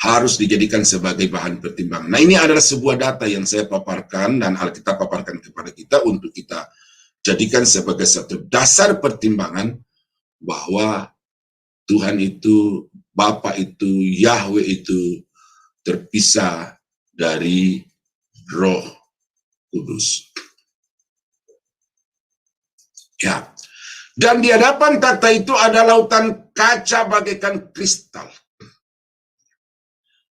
harus dijadikan sebagai bahan pertimbangan. Nah, ini adalah sebuah data yang saya paparkan dan Alkitab paparkan kepada kita untuk kita jadikan sebagai satu dasar pertimbangan bahwa Tuhan itu, Bapa itu, Yahweh itu terpisah dari Roh Kudus. Ya. Dan di hadapan takhta itu ada lautan kaca bagaikan kristal.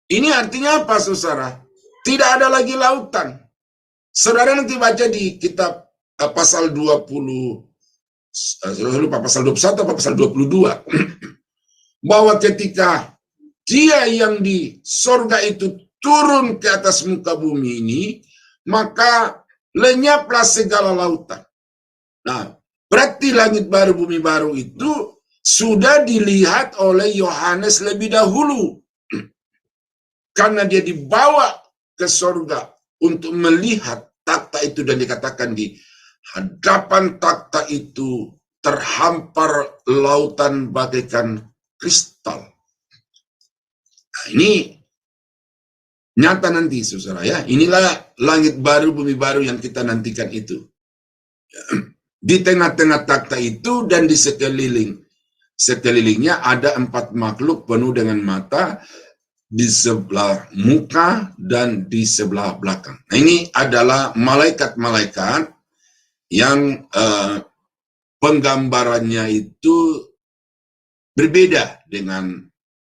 Ini artinya apa, saudara? Tidak ada lagi lautan. Saudara nanti baca di kitab pasal 20, saya lupa pasal 21 atau pasal 22, bahwa ketika dia yang di sorga itu turun ke atas muka bumi ini, maka lenyaplah segala lautan. Nah, berarti langit baru, bumi baru itu sudah dilihat oleh Yohanes lebih dahulu. Karena dia dibawa ke sorga untuk melihat takhta itu, dan dikatakan di hadapan takhta itu terhampar lautan bagaikan kristal. Nah, ini nyata nanti, saudara ya. Inilah langit baru, bumi baru yang kita nantikan itu. Di tengah-tengah takhta itu dan di sekelilingnya ada 4 makhluk penuh dengan mata di sebelah muka dan di sebelah belakang. Nah, ini adalah malaikat-malaikat yang penggambarannya itu berbeda dengan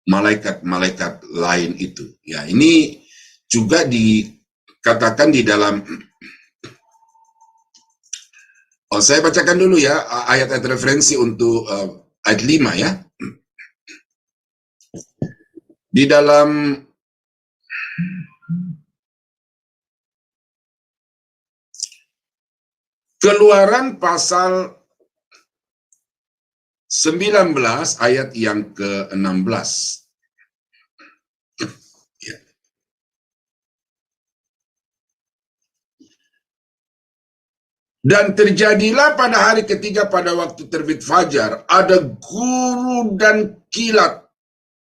malaikat-malaikat lain itu. Ya, ini juga dikatakan di dalam, saya bacakan dulu ya ayat-ayat referensi untuk ayat 5 ya. Di dalam Keluaran pasal 19 ayat yang ke-16. Ya. Dan terjadilah pada hari ketiga pada waktu terbit fajar, ada guru dan kilat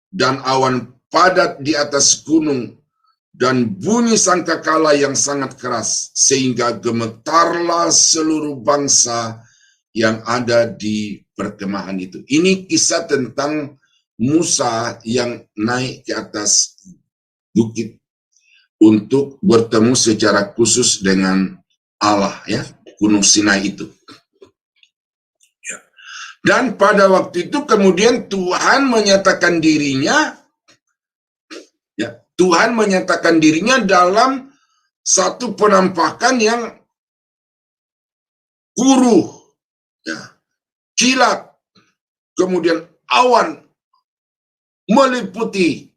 dan awan padat di atas gunung, dan bunyi sangkakala yang sangat keras, sehingga gemetarlah seluruh bangsa yang ada di perkemahan itu. Ini kisah tentang Musa yang naik ke atas bukit untuk bertemu secara khusus dengan Allah, ya, Gunung Sinai itu. Ya. Dan pada waktu itu kemudian Tuhan menyatakan dirinya, ya, Tuhan menyatakan dirinya dalam satu penampakan yang guru, ya, kilat, kemudian awan meliputi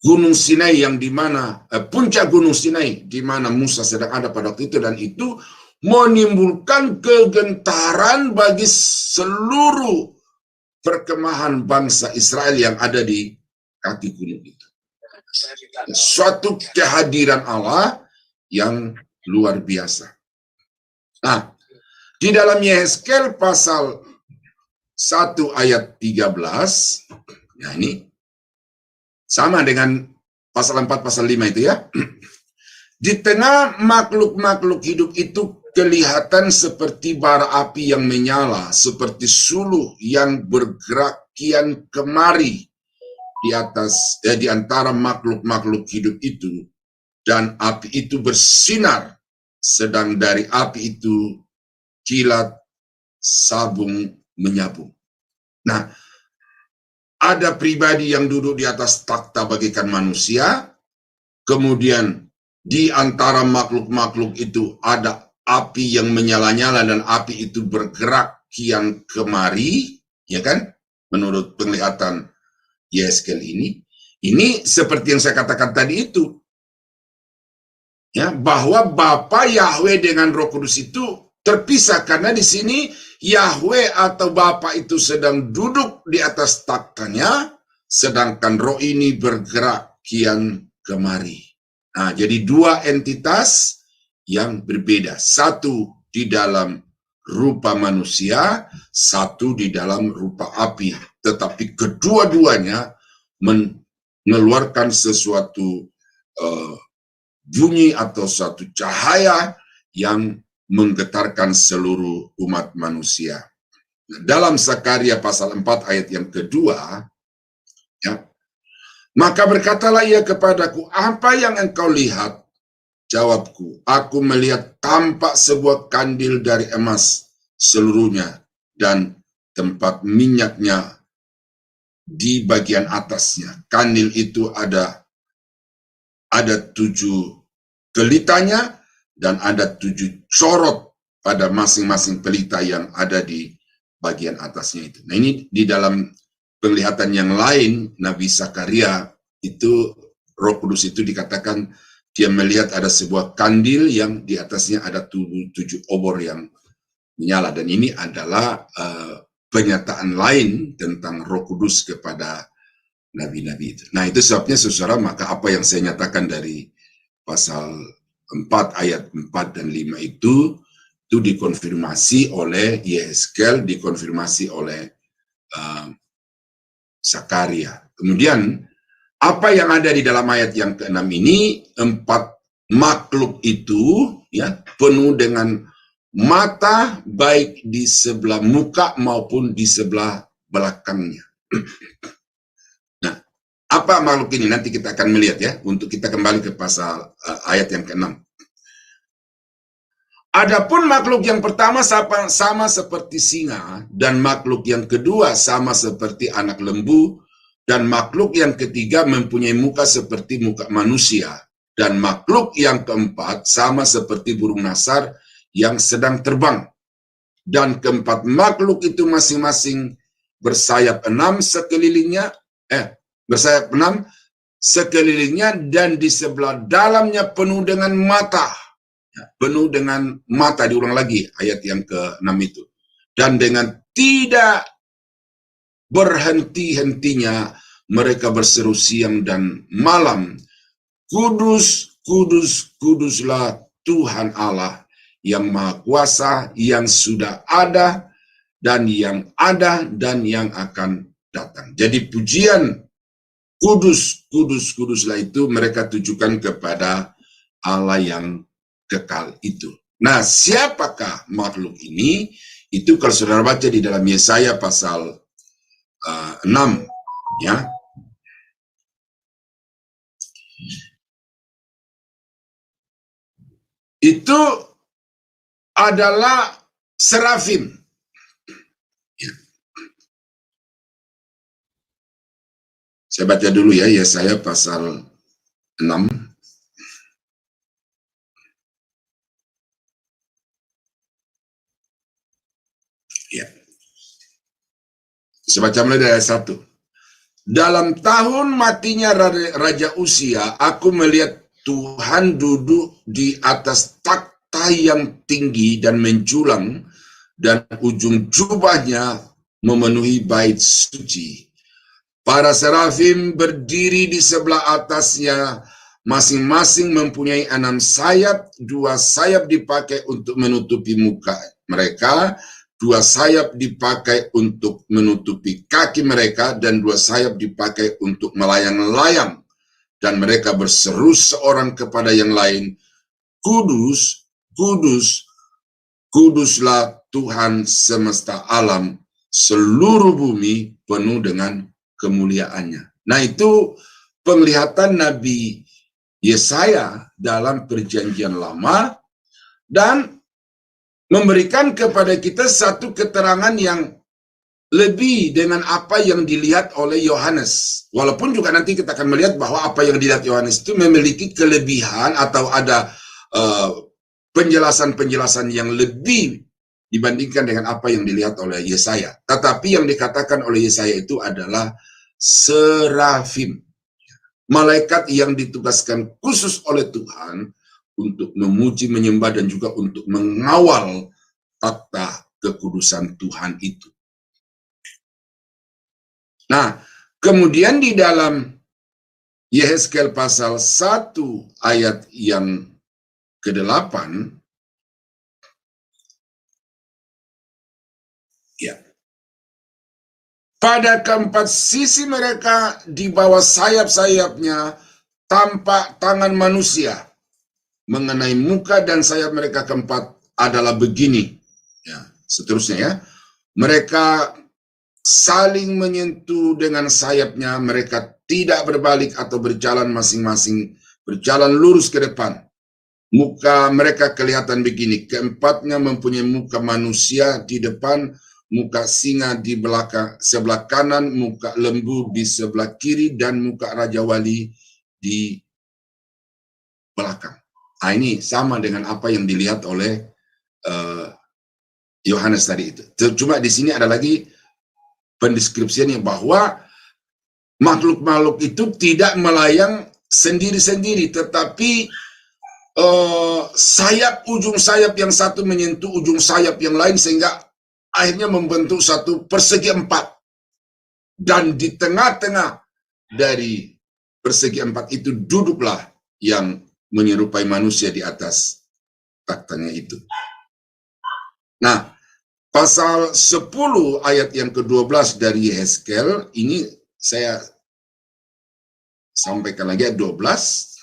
Gunung Sinai, yang dimana puncak Gunung Sinai di mana Musa sedang ada pada waktu itu, dan itu menimbulkan kegentaran bagi seluruh perkemahan bangsa Israel yang ada di kaki gunung itu. Suatu kehadiran Allah yang luar biasa. Nah, di dalam Yehezkel pasal 1 ayat 13, ya ini sama dengan pasal 4, pasal 5 itu, ya. Di tengah makhluk-makhluk hidup itu kelihatan seperti bara api yang menyala, seperti suluh yang bergerak kian kemari di atas, di antara makhluk-makhluk hidup itu, dan api itu bersinar, sedang dari api itu kilat sabung menyabung. Nah, ada pribadi yang duduk di atas takhta bagaikan manusia, kemudian di antara makhluk-makhluk itu ada api yang menyala-nyala, dan api itu bergerak kian kemari, ya kan? Menurut penglihatan Yehezkel ini seperti yang saya katakan tadi itu, ya, bahwa Bapa Yahweh dengan Roh Kudus itu terpisah, karena di sini Yahweh atau Bapa itu sedang duduk di atas takhtanya, sedangkan Roh ini bergerak kian kemari. Nah, jadi dua entitas yang berbeda, satu di dalam rupa manusia, satu di dalam rupa api, tetapi kedua-duanya mengeluarkan sesuatu bunyi atau suatu cahaya yang menggetarkan seluruh umat manusia. Dalam Zakaria pasal 4 ayat yang kedua, ya, maka berkatalah ia kepadaku, apa yang engkau lihat? Jawabku, aku melihat tampak sebuah kandil dari emas seluruhnya, dan tempat minyaknya di bagian atasnya. Kandil itu ada 7 kelitanya, dan ada 7 sorot pada masing-masing pelita yang ada di bagian atasnya itu. Nah, ini di dalam penglihatan yang lain, Nabi Zakaria itu, Roh Kudus itu dikatakan dia melihat ada sebuah kandil yang di atasnya ada 7 obor yang menyala, dan ini adalah pernyataan lain tentang Roh Kudus kepada nabi-nabi itu. Nah, itu sebabnya saudara, maka apa yang saya nyatakan dari pasal 4 ayat 4 dan 5 itu dikonfirmasi oleh Yehezkel, dikonfirmasi oleh Zakaria. Kemudian apa yang ada di dalam ayat yang ke-6 ini, 4 makhluk itu, ya, penuh dengan mata baik di sebelah muka maupun di sebelah belakangnya. Nah, apa makhluk ini? Nanti kita akan melihat, ya, untuk kita kembali ke pasal ayat yang ke-6. Adapun makhluk yang pertama sama seperti singa, dan makhluk yang kedua sama seperti anak lembu, dan makhluk yang ketiga mempunyai muka seperti muka manusia, dan makhluk yang keempat sama seperti burung nasar yang sedang terbang. Dan keempat makhluk itu masing-masing bersayap 6 sekelilingnya, bersayap 6 sekelilingnya, dan di sebelah dalamnya penuh dengan mata, penuh dengan mata, diulang lagi ayat yang ke-6 itu. Dan dengan tidak berhenti-hentinya mereka berseru siang dan malam, Kudus, kudus, kuduslah Tuhan Allah yang Maha Kuasa, yang sudah ada dan yang akan datang. Jadi pujian kudus, kudus, kuduslah itu mereka tujukan kepada Allah yang kekal itu. Nah, siapakah makhluk ini? Itu kalau saudara baca di dalam Yesaya pasal 6, ya. Itu adalah serafim. Ya. Saya baca dulu ya, Yesaya pasal 6. Ya. Saya baca mulai dari ayat 1. Dalam tahun matinya Raja Uzia, aku melihat Tuhan duduk di atas takhta yang tinggi dan menjulang, dan ujung jubahnya memenuhi bait suci. Para serafim berdiri di sebelah atasnya, masing-masing mempunyai 6 sayap, 2 sayap dipakai untuk menutupi muka mereka, 2 sayap dipakai untuk menutupi kaki mereka, dan 2 sayap dipakai untuk melayang-layang. Dan mereka berseru seorang kepada yang lain, Kudus, kudus, kuduslah Tuhan semesta alam, seluruh bumi penuh dengan kemuliaannya. Nah, itu penglihatan Nabi Yesaya dalam Perjanjian Lama, dan memberikan kepada kita satu keterangan yang lebih dengan apa yang dilihat oleh Yohanes. Walaupun juga nanti kita akan melihat bahwa apa yang dilihat Yohanes itu memiliki kelebihan atau ada penjelasan-penjelasan yang lebih dibandingkan dengan apa yang dilihat oleh Yesaya. Tetapi yang dikatakan oleh Yesaya itu adalah serafim. Malaikat yang ditugaskan khusus oleh Tuhan untuk memuji, menyembah, dan juga untuk mengawal takhta kekudusan Tuhan itu. Nah, kemudian di dalam Yehezkel pasal 1 ayat yang ke-8, ya. Pada keempat sisi mereka di bawah sayap-sayapnya tampak tangan manusia. Mengenai muka dan sayap mereka keempat adalah begini. Ya, seterusnya ya. Mereka saling menyentuh dengan sayapnya, mereka tidak berbalik atau berjalan masing-masing, berjalan lurus ke depan. Muka mereka kelihatan begini, keempatnya mempunyai muka manusia di depan, muka singa di belakang sebelah kanan, muka lembu di sebelah kiri, dan muka Raja Wali di belakang. Nah, ini sama dengan apa yang dilihat oleh Yohanes tadi itu. Cuma di sini ada lagi pendeskripsiannya bahwa makhluk-makhluk itu tidak melayang sendiri-sendiri, tetapi ujung sayap yang satu menyentuh ujung sayap yang lain, sehingga akhirnya membentuk satu persegi 4. Dan di tengah-tengah dari persegi 4 itu duduklah yang menyerupai manusia di atas takhtanya itu. Nah, pasal 10 ayat yang ke-12 dari Yehezkel, ini saya sampaikan lagi ayat 12.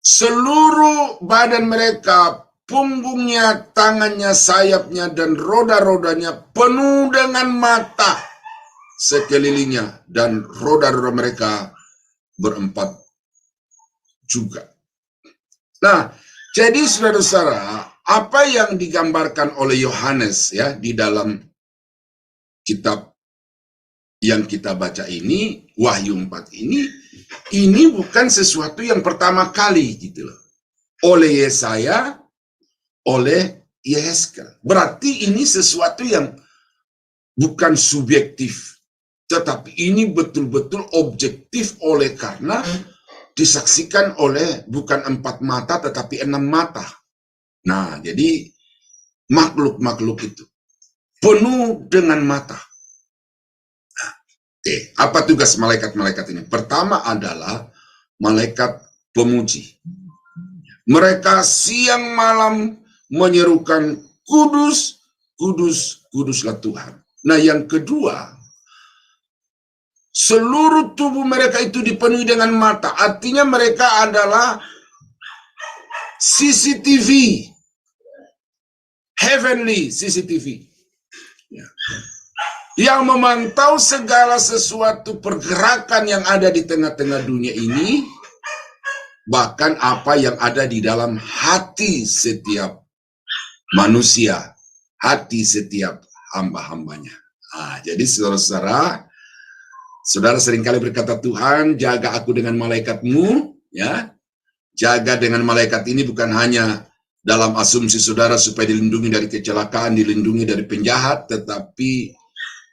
Seluruh badan mereka, punggungnya, tangannya, sayapnya, dan roda-rodanya penuh dengan mata sekelilingnya, dan roda-roda mereka berempat juga. Nah, jadi saudara-saudara, apa yang digambarkan oleh Yohanes ya di dalam kitab yang kita baca ini, Wahyu 4 ini bukan sesuatu yang pertama kali gitu loh. Oleh Yesaya, oleh Yehezkel. Berarti ini sesuatu yang bukan subjektif, tetapi ini betul-betul objektif oleh karena disaksikan oleh bukan 4 mata tetapi 6 mata. Nah, jadi makhluk-makhluk itu penuh dengan mata. Nah, apa tugas malaikat-malaikat ini? Pertama adalah malaikat pemuji. Mereka siang malam menyerukan kudus, kudus, kuduslah Tuhan. Nah, yang kedua, seluruh tubuh mereka itu dipenuhi dengan mata. Artinya mereka adalah CCTV. Heavenly CCTV. Ya. Yang memantau segala sesuatu pergerakan yang ada di tengah-tengah dunia ini. Bahkan apa yang ada di dalam hati setiap manusia. Hati setiap hamba-hambanya. Nah, jadi saudara-saudara, saudara seringkali berkata, Tuhan jaga aku dengan malaikatmu, ya. Jaga dengan malaikat ini bukan hanya dalam asumsi saudara supaya dilindungi dari kecelakaan, dilindungi dari penjahat, tetapi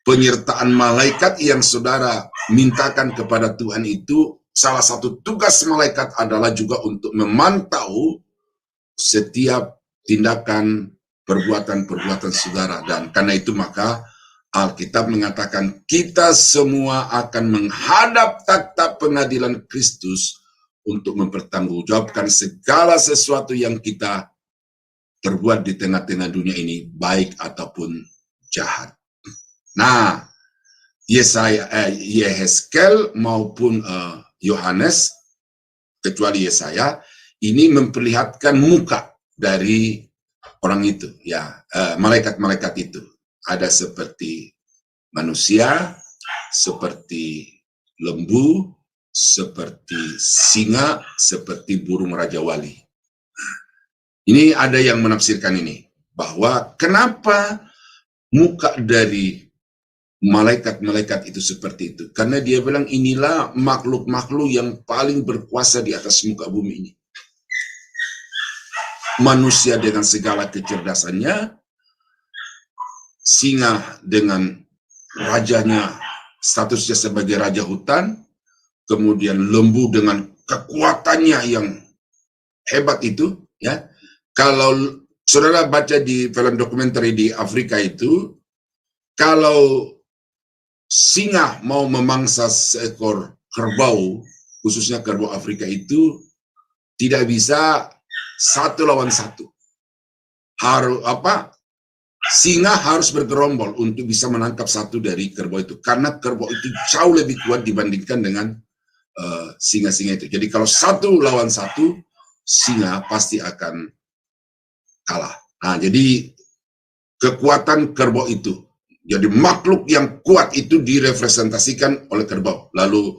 penyertaan malaikat yang saudara mintakan kepada Tuhan itu, salah satu tugas malaikat adalah juga untuk memantau setiap tindakan perbuatan-perbuatan saudara. Dan karena itu maka Alkitab mengatakan kita semua akan menghadap takhta pengadilan Kristus untuk mempertanggungjawabkan segala sesuatu yang kita terbuat di tengah-tengah dunia ini, baik ataupun jahat. Nah, Yehezkel maupun Yohanes, kecuali Yesaya, ini memperlihatkan muka dari orang itu, ya, malaikat-malaikat itu. Ada seperti manusia, seperti lembu, seperti singa, seperti burung raja wali. Ini ada yang menafsirkan ini, bahwa kenapa muka dari malaikat-malaikat itu seperti itu. Karena dia bilang inilah makhluk-makhluk yang paling berkuasa di atas muka bumi ini. Manusia dengan segala kecerdasannya, singa dengan rajanya, statusnya sebagai raja hutan, kemudian lembu dengan kekuatannya yang hebat itu, ya. Kalau saudara baca di film dokumenter di Afrika itu, kalau singa mau memangsa seekor kerbau, khususnya kerbau Afrika itu, tidak bisa 1 lawan 1. Singa harus bergerombol untuk bisa menangkap satu dari kerbau itu, karena kerbau itu jauh lebih kuat dibandingkan dengan singa-singa itu. Jadi kalau 1 lawan 1, singa pasti akan kalah. Nah, jadi kekuatan kerbau itu, jadi makhluk yang kuat itu direpresentasikan oleh kerbau. Lalu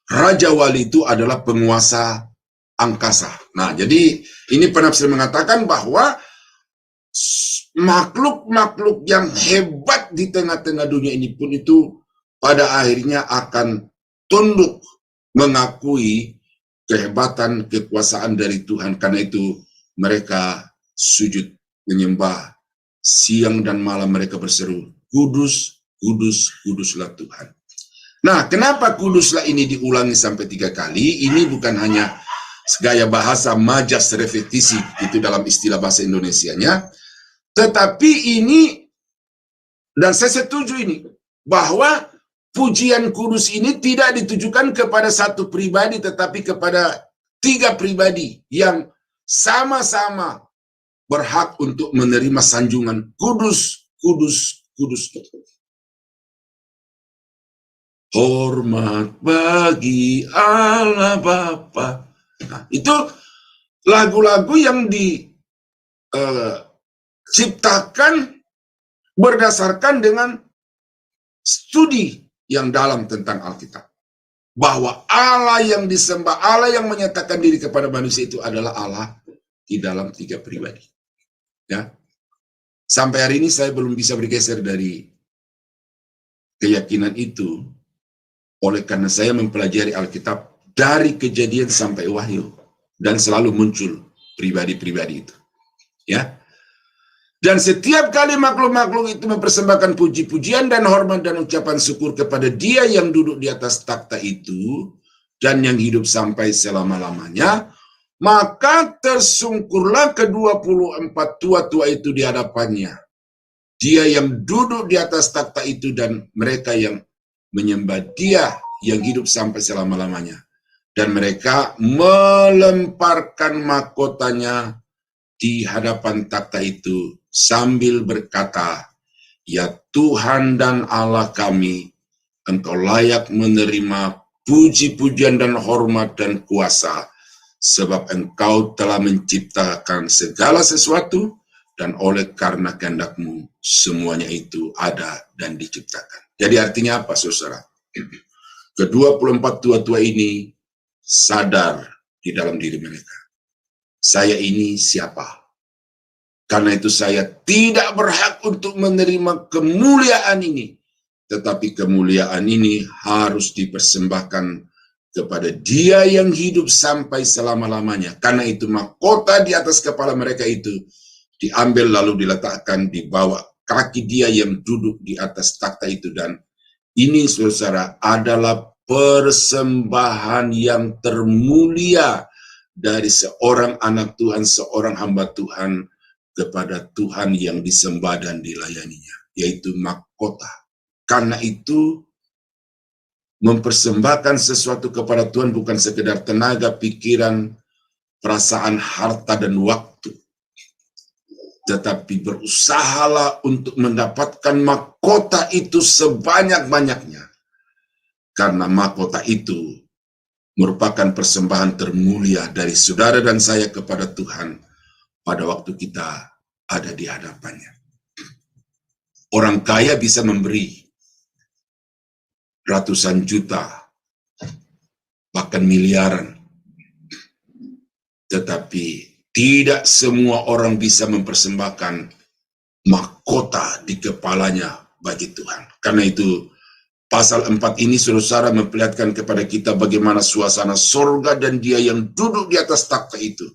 Raja Wali itu adalah penguasa angkasa. Nah, jadi ini penafsir mengatakan bahwa makhluk-makhluk yang hebat di tengah-tengah dunia ini pun itu pada akhirnya akan tunduk mengakui kehebatan, kekuasaan dari Tuhan. Karena itu mereka sujud menyembah, siang dan malam mereka berseru, kudus, kudus, kuduslah Tuhan. Nah, kenapa kuduslah ini diulangi sampai 3 kali? Ini bukan hanya gaya bahasa majas repetisi, itu dalam istilah bahasa Indonesianya, tetapi ini, dan saya setuju ini, bahwa pujian kudus ini tidak ditujukan kepada satu pribadi, tetapi kepada 3 pribadi yang sama-sama berhak untuk menerima sanjungan kudus, kudus, kudus. Hormat bagi Allah Bapa. Nah, itu lagu-lagu yang diciptakan berdasarkan dengan studi yang dalam tentang Alkitab. Bahwa Allah yang disembah, Allah yang menyatakan diri kepada manusia itu adalah Allah di dalam 3 pribadi. Ya, sampai hari ini saya belum bisa bergeser dari keyakinan itu, oleh karena saya mempelajari Alkitab dari Kejadian sampai Wahyu, dan selalu muncul pribadi-pribadi itu. Ya, dan setiap kali makhluk-makhluk itu mempersembahkan puji-pujian dan hormat dan ucapan syukur kepada Dia yang duduk di atas takhta itu, dan yang hidup sampai selama-lamanya, maka tersungkurlah ke-24 tua-tua itu di hadapannya. Dia yang duduk di atas takhta itu dan mereka yang menyembah Dia yang hidup sampai selama-lamanya. Dan mereka melemparkan mahkotanya di hadapan takhta itu sambil berkata, "Ya Tuhan dan Allah kami, Engkau layak menerima puji-pujian dan hormat dan kuasa, sebab Engkau telah menciptakan segala sesuatu, dan oleh karena kehendak-Mu semuanya itu ada dan diciptakan." Jadi artinya apa, saudara? Ke-24 tua-tua ini sadar di dalam diri mereka. Saya ini siapa? Karena itu saya tidak berhak untuk menerima kemuliaan ini. Tetapi kemuliaan ini harus dipersembahkan kepada Dia yang hidup sampai selama-lamanya. Karena itu mahkota di atas kepala mereka itu diambil lalu diletakkan di bawah kaki Dia yang duduk di atas takhta itu. Dan ini, saudara, adalah persembahan yang termulia dari seorang anak Tuhan, seorang hamba Tuhan kepada Tuhan yang disembah dan dilayaninya, yaitu mahkota. Karena itu mempersembahkan sesuatu kepada Tuhan bukan sekedar tenaga, pikiran, perasaan, harta, dan waktu. Tetapi berusahalah untuk mendapatkan mahkota itu sebanyak-banyaknya. Karena mahkota itu merupakan persembahan termulia dari saudara dan saya kepada Tuhan pada waktu kita ada di hadapannya. Orang kaya bisa memberi ratusan juta, bahkan miliaran. Tetapi tidak semua orang bisa mempersembahkan mahkota di kepalanya bagi Tuhan. Karena itu pasal 4 ini saudara memperlihatkan kepada kita bagaimana suasana sorga dan Dia yang duduk di atas takhta itu.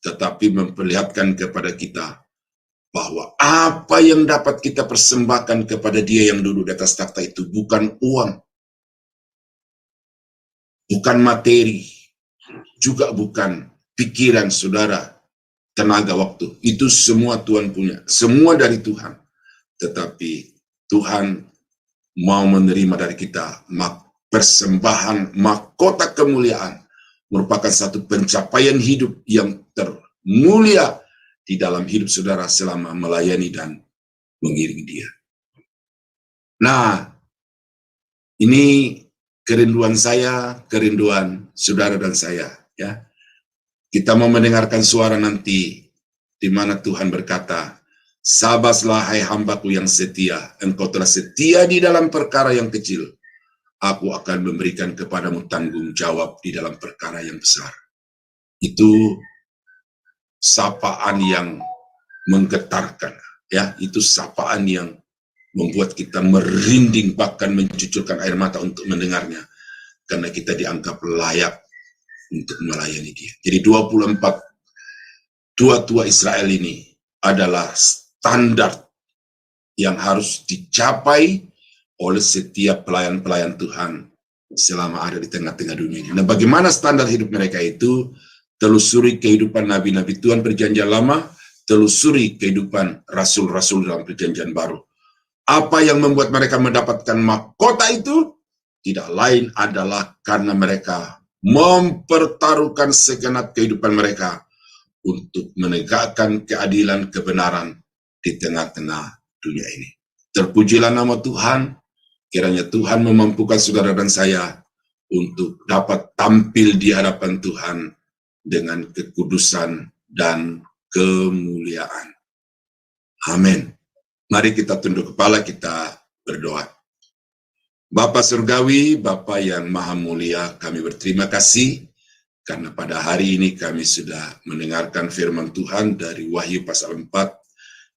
Tetapi memperlihatkan kepada kita bahwa apa yang dapat kita persembahkan kepada Dia yang duduk di atas takhta itu bukan uang, bukan materi, juga bukan pikiran saudara, tenaga, waktu. Itu semua Tuhan punya, semua dari Tuhan. Tetapi Tuhan mau menerima dari kita persembahan mahkota kemuliaan, merupakan satu pencapaian hidup yang termulia di dalam hidup saudara selama melayani dan mengiringi Dia. Nah, ini kerinduan saya, kerinduan saudara dan saya, ya. Kita mau mendengarkan suara nanti di mana Tuhan berkata, "Sabaslah hai hambaku yang setia, engkau telah setia di dalam perkara yang kecil. Aku akan memberikan kepadamu tanggung jawab di dalam perkara yang besar." Itu sapaan yang menggetarkan, ya. Itu sapaan yang membuat kita merinding, bahkan mencucurkan air mata untuk mendengarnya, karena kita dianggap layak untuk melayani Dia. Jadi 24 tua-tua Israel ini adalah standar yang harus dicapai oleh setiap pelayan-pelayan Tuhan selama ada di tengah-tengah dunia ini. Nah, bagaimana standar hidup mereka itu? Telusuri kehidupan nabi-nabi Tuhan perjanjian lama, telusuri kehidupan rasul-rasul dalam perjanjian baru. Apa yang membuat mereka mendapatkan mahkota itu? Tidak lain adalah karena mereka mempertaruhkan segenap kehidupan mereka untuk menegakkan keadilan, kebenaran di tengah-tengah dunia ini. Terpujilah nama Tuhan, kiranya Tuhan memampukan saudara dan saya untuk dapat tampil di hadapan Tuhan dengan kekudusan dan kemuliaan. Amin. Mari kita tunduk kepala, kita berdoa. Bapa Surgawi, Bapa yang Maha Mulia, kami berterima kasih karena pada hari ini kami sudah mendengarkan firman Tuhan dari Wahyu pasal 4.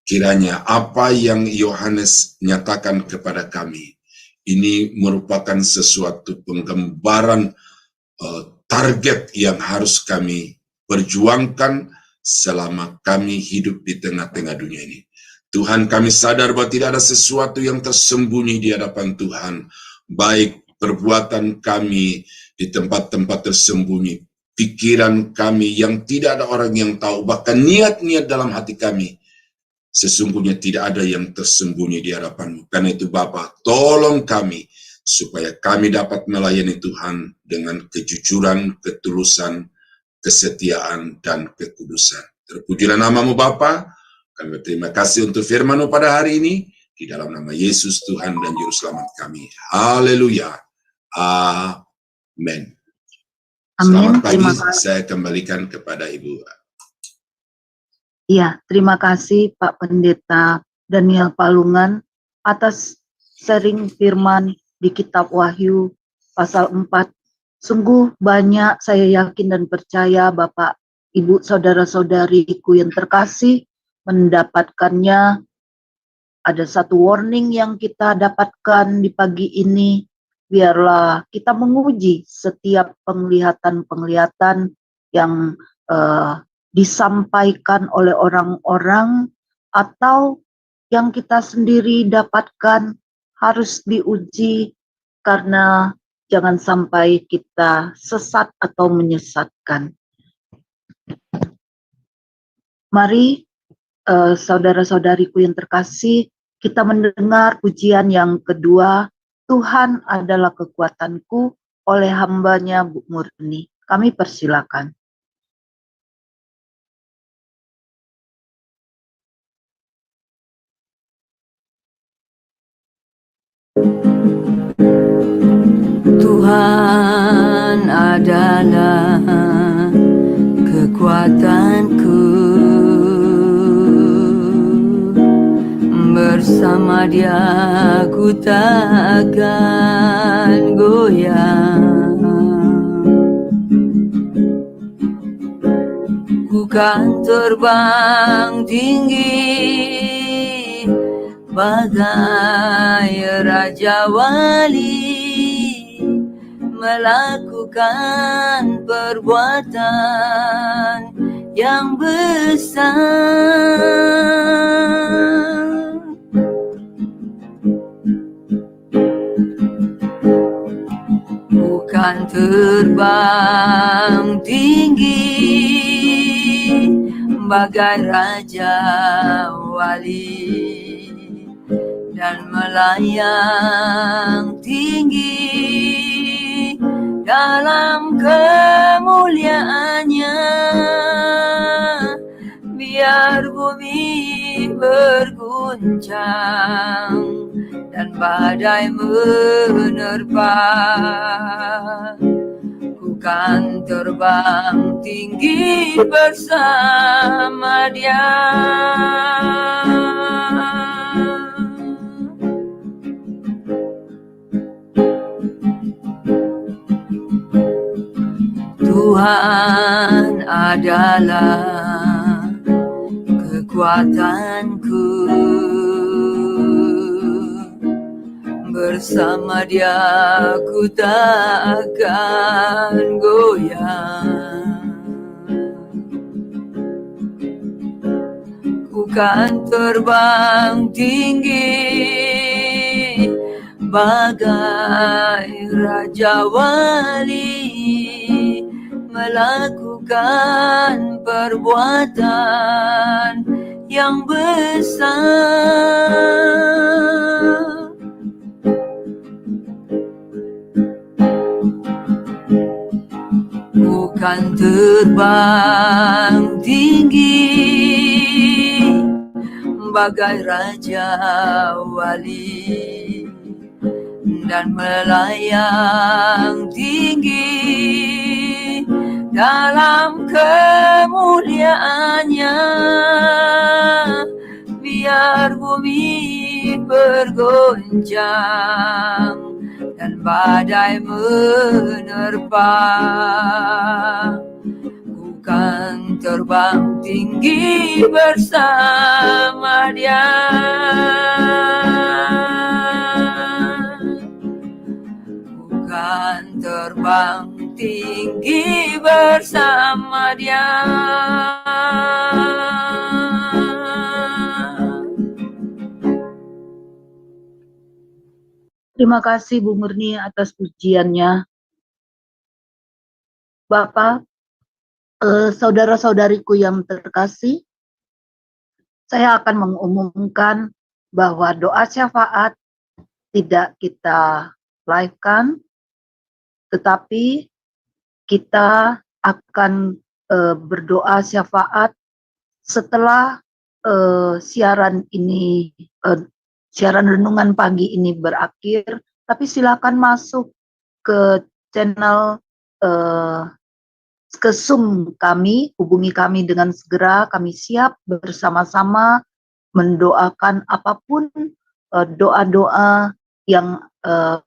Kiranya apa yang Yohanes nyatakan kepada kami, ini merupakan sesuatu penggambaran target yang harus kami perjuangkan selama kami hidup di tengah-tengah dunia ini. Tuhan, kami sadar bahwa tidak ada sesuatu yang tersembunyi di hadapan Tuhan, baik perbuatan kami di tempat-tempat tersembunyi, pikiran kami yang tidak ada orang yang tahu, bahkan niat-niat dalam hati kami, sesungguhnya tidak ada yang tersembunyi di hadapan-Mu. Karena itu Bapa, tolong kami, supaya kami dapat melayani Tuhan dengan kejujuran, ketulusan, kesetiaan, dan kekudusan. Terpujilah nama-Mu Bapa. Kami berterima kasih untuk firman-Mu pada hari ini, di dalam nama Yesus Tuhan dan Juru Selamat kami. Haleluya. Amin. Amin. Selamat pagi, Terima kasih. saya kembalikan kepada Ibu. Ya, terima kasih Pak Pendeta Daniel Palungan atas sharing firman di kitab Wahyu pasal 4. Sungguh banyak, saya yakin dan percaya Bapak, Ibu, saudara-saudariku yang terkasih mendapatkannya. Ada satu warning yang kita dapatkan di pagi ini. Biarlah kita menguji setiap penglihatan-penglihatan yang disampaikan oleh orang-orang atau yang kita sendiri dapatkan, harus diuji, karena jangan sampai kita sesat atau menyesatkan. Mari saudara-saudariku yang terkasih, kita mendengar pujian yang kedua, Tuhan adalah kekuatanku, oleh hambanya Bu Murni. Kami persilakan. Tuhan adalah kekuatanku, bersama Dia ku tak akan goyang. Ku kan terbang tinggi bagai Raja Wali, melakukan perbuatan yang besar. Bukan terbang tinggi bagai Raja Wali, dan melayang tinggi dalam kemuliaannya, biar bumi berguncang dan badai menerpa. Ku kan terbang tinggi bersama Dia. Tuhan adalah kekuatanku, bersama Dia ku tak akan goyang. Ku kan terbang tinggi bagai Raja Wali, melakukan perbuatan yang besar. Bukan terbang tinggi bagai Raja Wali, dan melayang tinggi dalam kemuliaannya, biar bumi bergoncang dan badai menerpa. Ku kan terbang tinggi bersama Dia. Ku kan terbang tinggi bersama Dia. Terima kasih Bu Murni atas pujiannya. Bapak, saudara-saudariku yang terkasih, saya akan mengumumkan bahwa doa syafaat tidak kita live-kan, tetapi kita akan berdoa syafaat setelah siaran ini, siaran renungan pagi ini berakhir. Tapi silakan masuk ke channel, ke Zoom kami, hubungi kami dengan segera. Kami siap bersama-sama mendoakan apapun doa-doa yang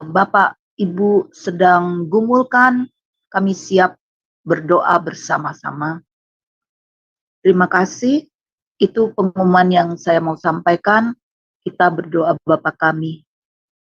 Bapak Ibu sedang gumulkan. Kami siap berdoa bersama-sama. Terima kasih. Itu pengumuman yang saya mau sampaikan. Kita berdoa. Bapa kami.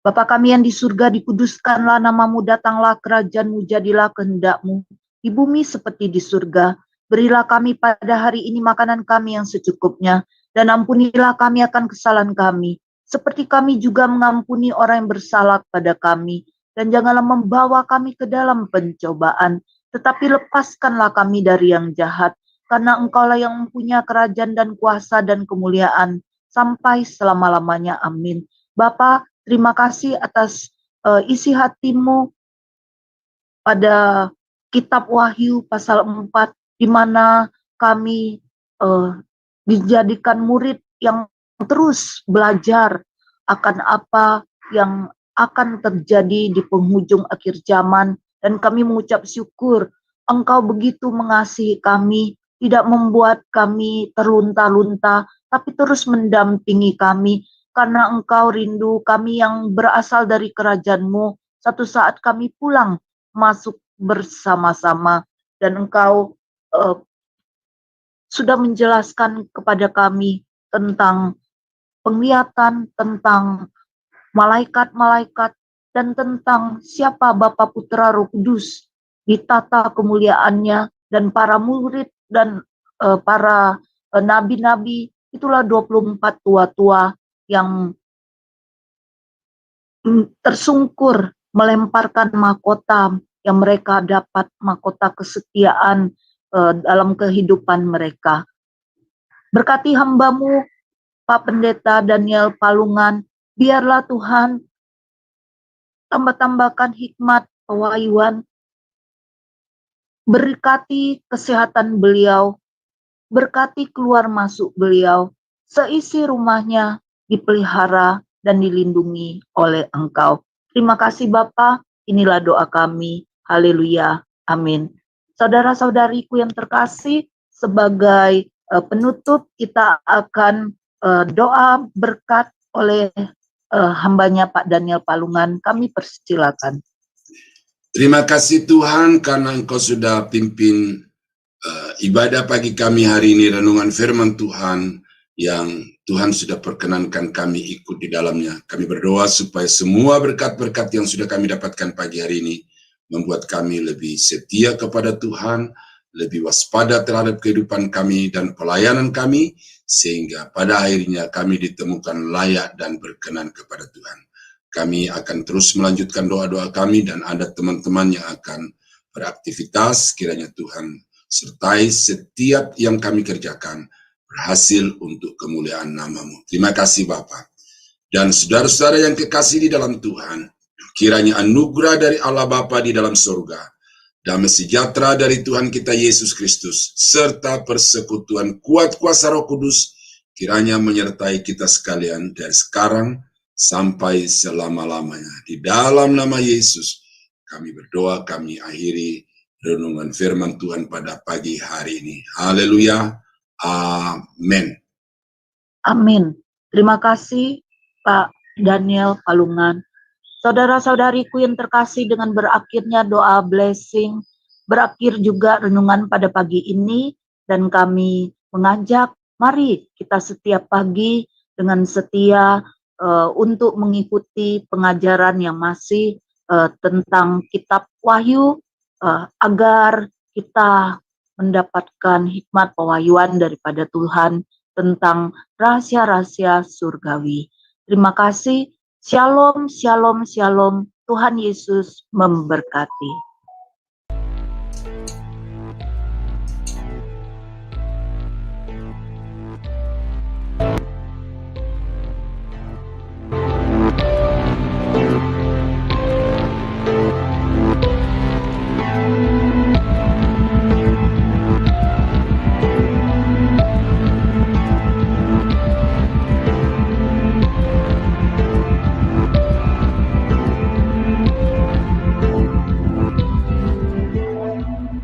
Bapa kami yang di surga, dikuduskanlah namamu, datanglah kerajaanmu, jadilah kehendak-mu di bumi seperti di surga. Berilah kami pada hari ini makanan kami yang secukupnya, dan ampunilah kami akan kesalahan kami, seperti kami juga mengampuni orang yang bersalah pada kami. Dan janganlah membawa kami ke dalam pencobaan, tetapi lepaskanlah kami dari yang jahat, karena Engkaulah yang mempunyai kerajaan dan kuasa dan kemuliaan sampai selama-lamanya. Amin. Bapa, terima kasih atas isi hatimu pada kitab Wahyu pasal 4, di mana kami dijadikan murid yang terus belajar akan apa yang akan terjadi di penghujung akhir zaman. Dan kami mengucap syukur Engkau begitu mengasihi kami, tidak membuat kami terlunta-lunta, tapi terus mendampingi kami, karena Engkau rindu kami yang berasal dari kerajaan-Mu. Satu saat kami pulang masuk bersama-sama, dan Engkau sudah menjelaskan kepada kami tentang penglihatan, tentang malaikat-malaikat, dan tentang siapa Bapa, Putra, Roh Kudus di tata kemuliaannya, dan para murid dan para nabi-nabi. Itulah 24 tua-tua yang tersungkur melemparkan mahkota, yang mereka dapat mahkota kesetiaan dalam kehidupan mereka. Berkati hamba-Mu Pak Pendeta Daniel Palungan, biarlah Tuhan tambah-tambahkan hikmat pewahyuan, berkati kesehatan beliau, berkati keluar masuk beliau, seisi rumahnya dipelihara dan dilindungi oleh Engkau. Terima kasih Bapa, inilah doa kami. Haleluya, amin. Saudara-saudariku yang terkasih, sebagai penutup kita akan doa berkat oleh hambanya Pak Daniel Palungan. Kami persilakan. Terima kasih Tuhan karena Engkau sudah pimpin ibadah pagi kami hari ini, renungan firman Tuhan yang Tuhan sudah perkenankan kami ikut di dalamnya. Kami berdoa supaya semua berkat-berkat yang sudah kami dapatkan pagi hari ini membuat kami lebih setia kepada Tuhan, lebih waspada terhadap kehidupan kami dan pelayanan kami, sehingga pada akhirnya kami ditemukan layak dan berkenan kepada Tuhan. Kami akan terus melanjutkan doa-doa kami, dan ada teman-teman yang akan beraktivitas. Kiranya Tuhan sertai setiap yang kami kerjakan berhasil untuk kemuliaan nama-Mu. Terima kasih Bapa. Dan saudara-saudara yang kekasih di dalam Tuhan, kiranya anugerah dari Allah Bapa di dalam surga, damai sejahtera dari Tuhan kita Yesus Kristus, serta persekutuan kuat kuasa Roh Kudus, kiranya menyertai kita sekalian dari sekarang sampai selama-lamanya. Di dalam nama Yesus, kami berdoa, kami akhiri renungan firman Tuhan pada pagi hari ini. Haleluya. Amin. Amin. Terima kasih Pak Daniel Palungan. Saudara-saudariku yang terkasih, dengan berakhirnya doa blessing, berakhir juga renungan pada pagi ini, dan kami mengajak, mari kita setiap pagi dengan setia untuk mengikuti pengajaran yang masih tentang kitab Wahyu, agar kita mendapatkan hikmat pewahyuan daripada Tuhan tentang rahasia-rahasia surgawi. Terima kasih. Shalom, shalom, shalom. Tuhan Yesus memberkati.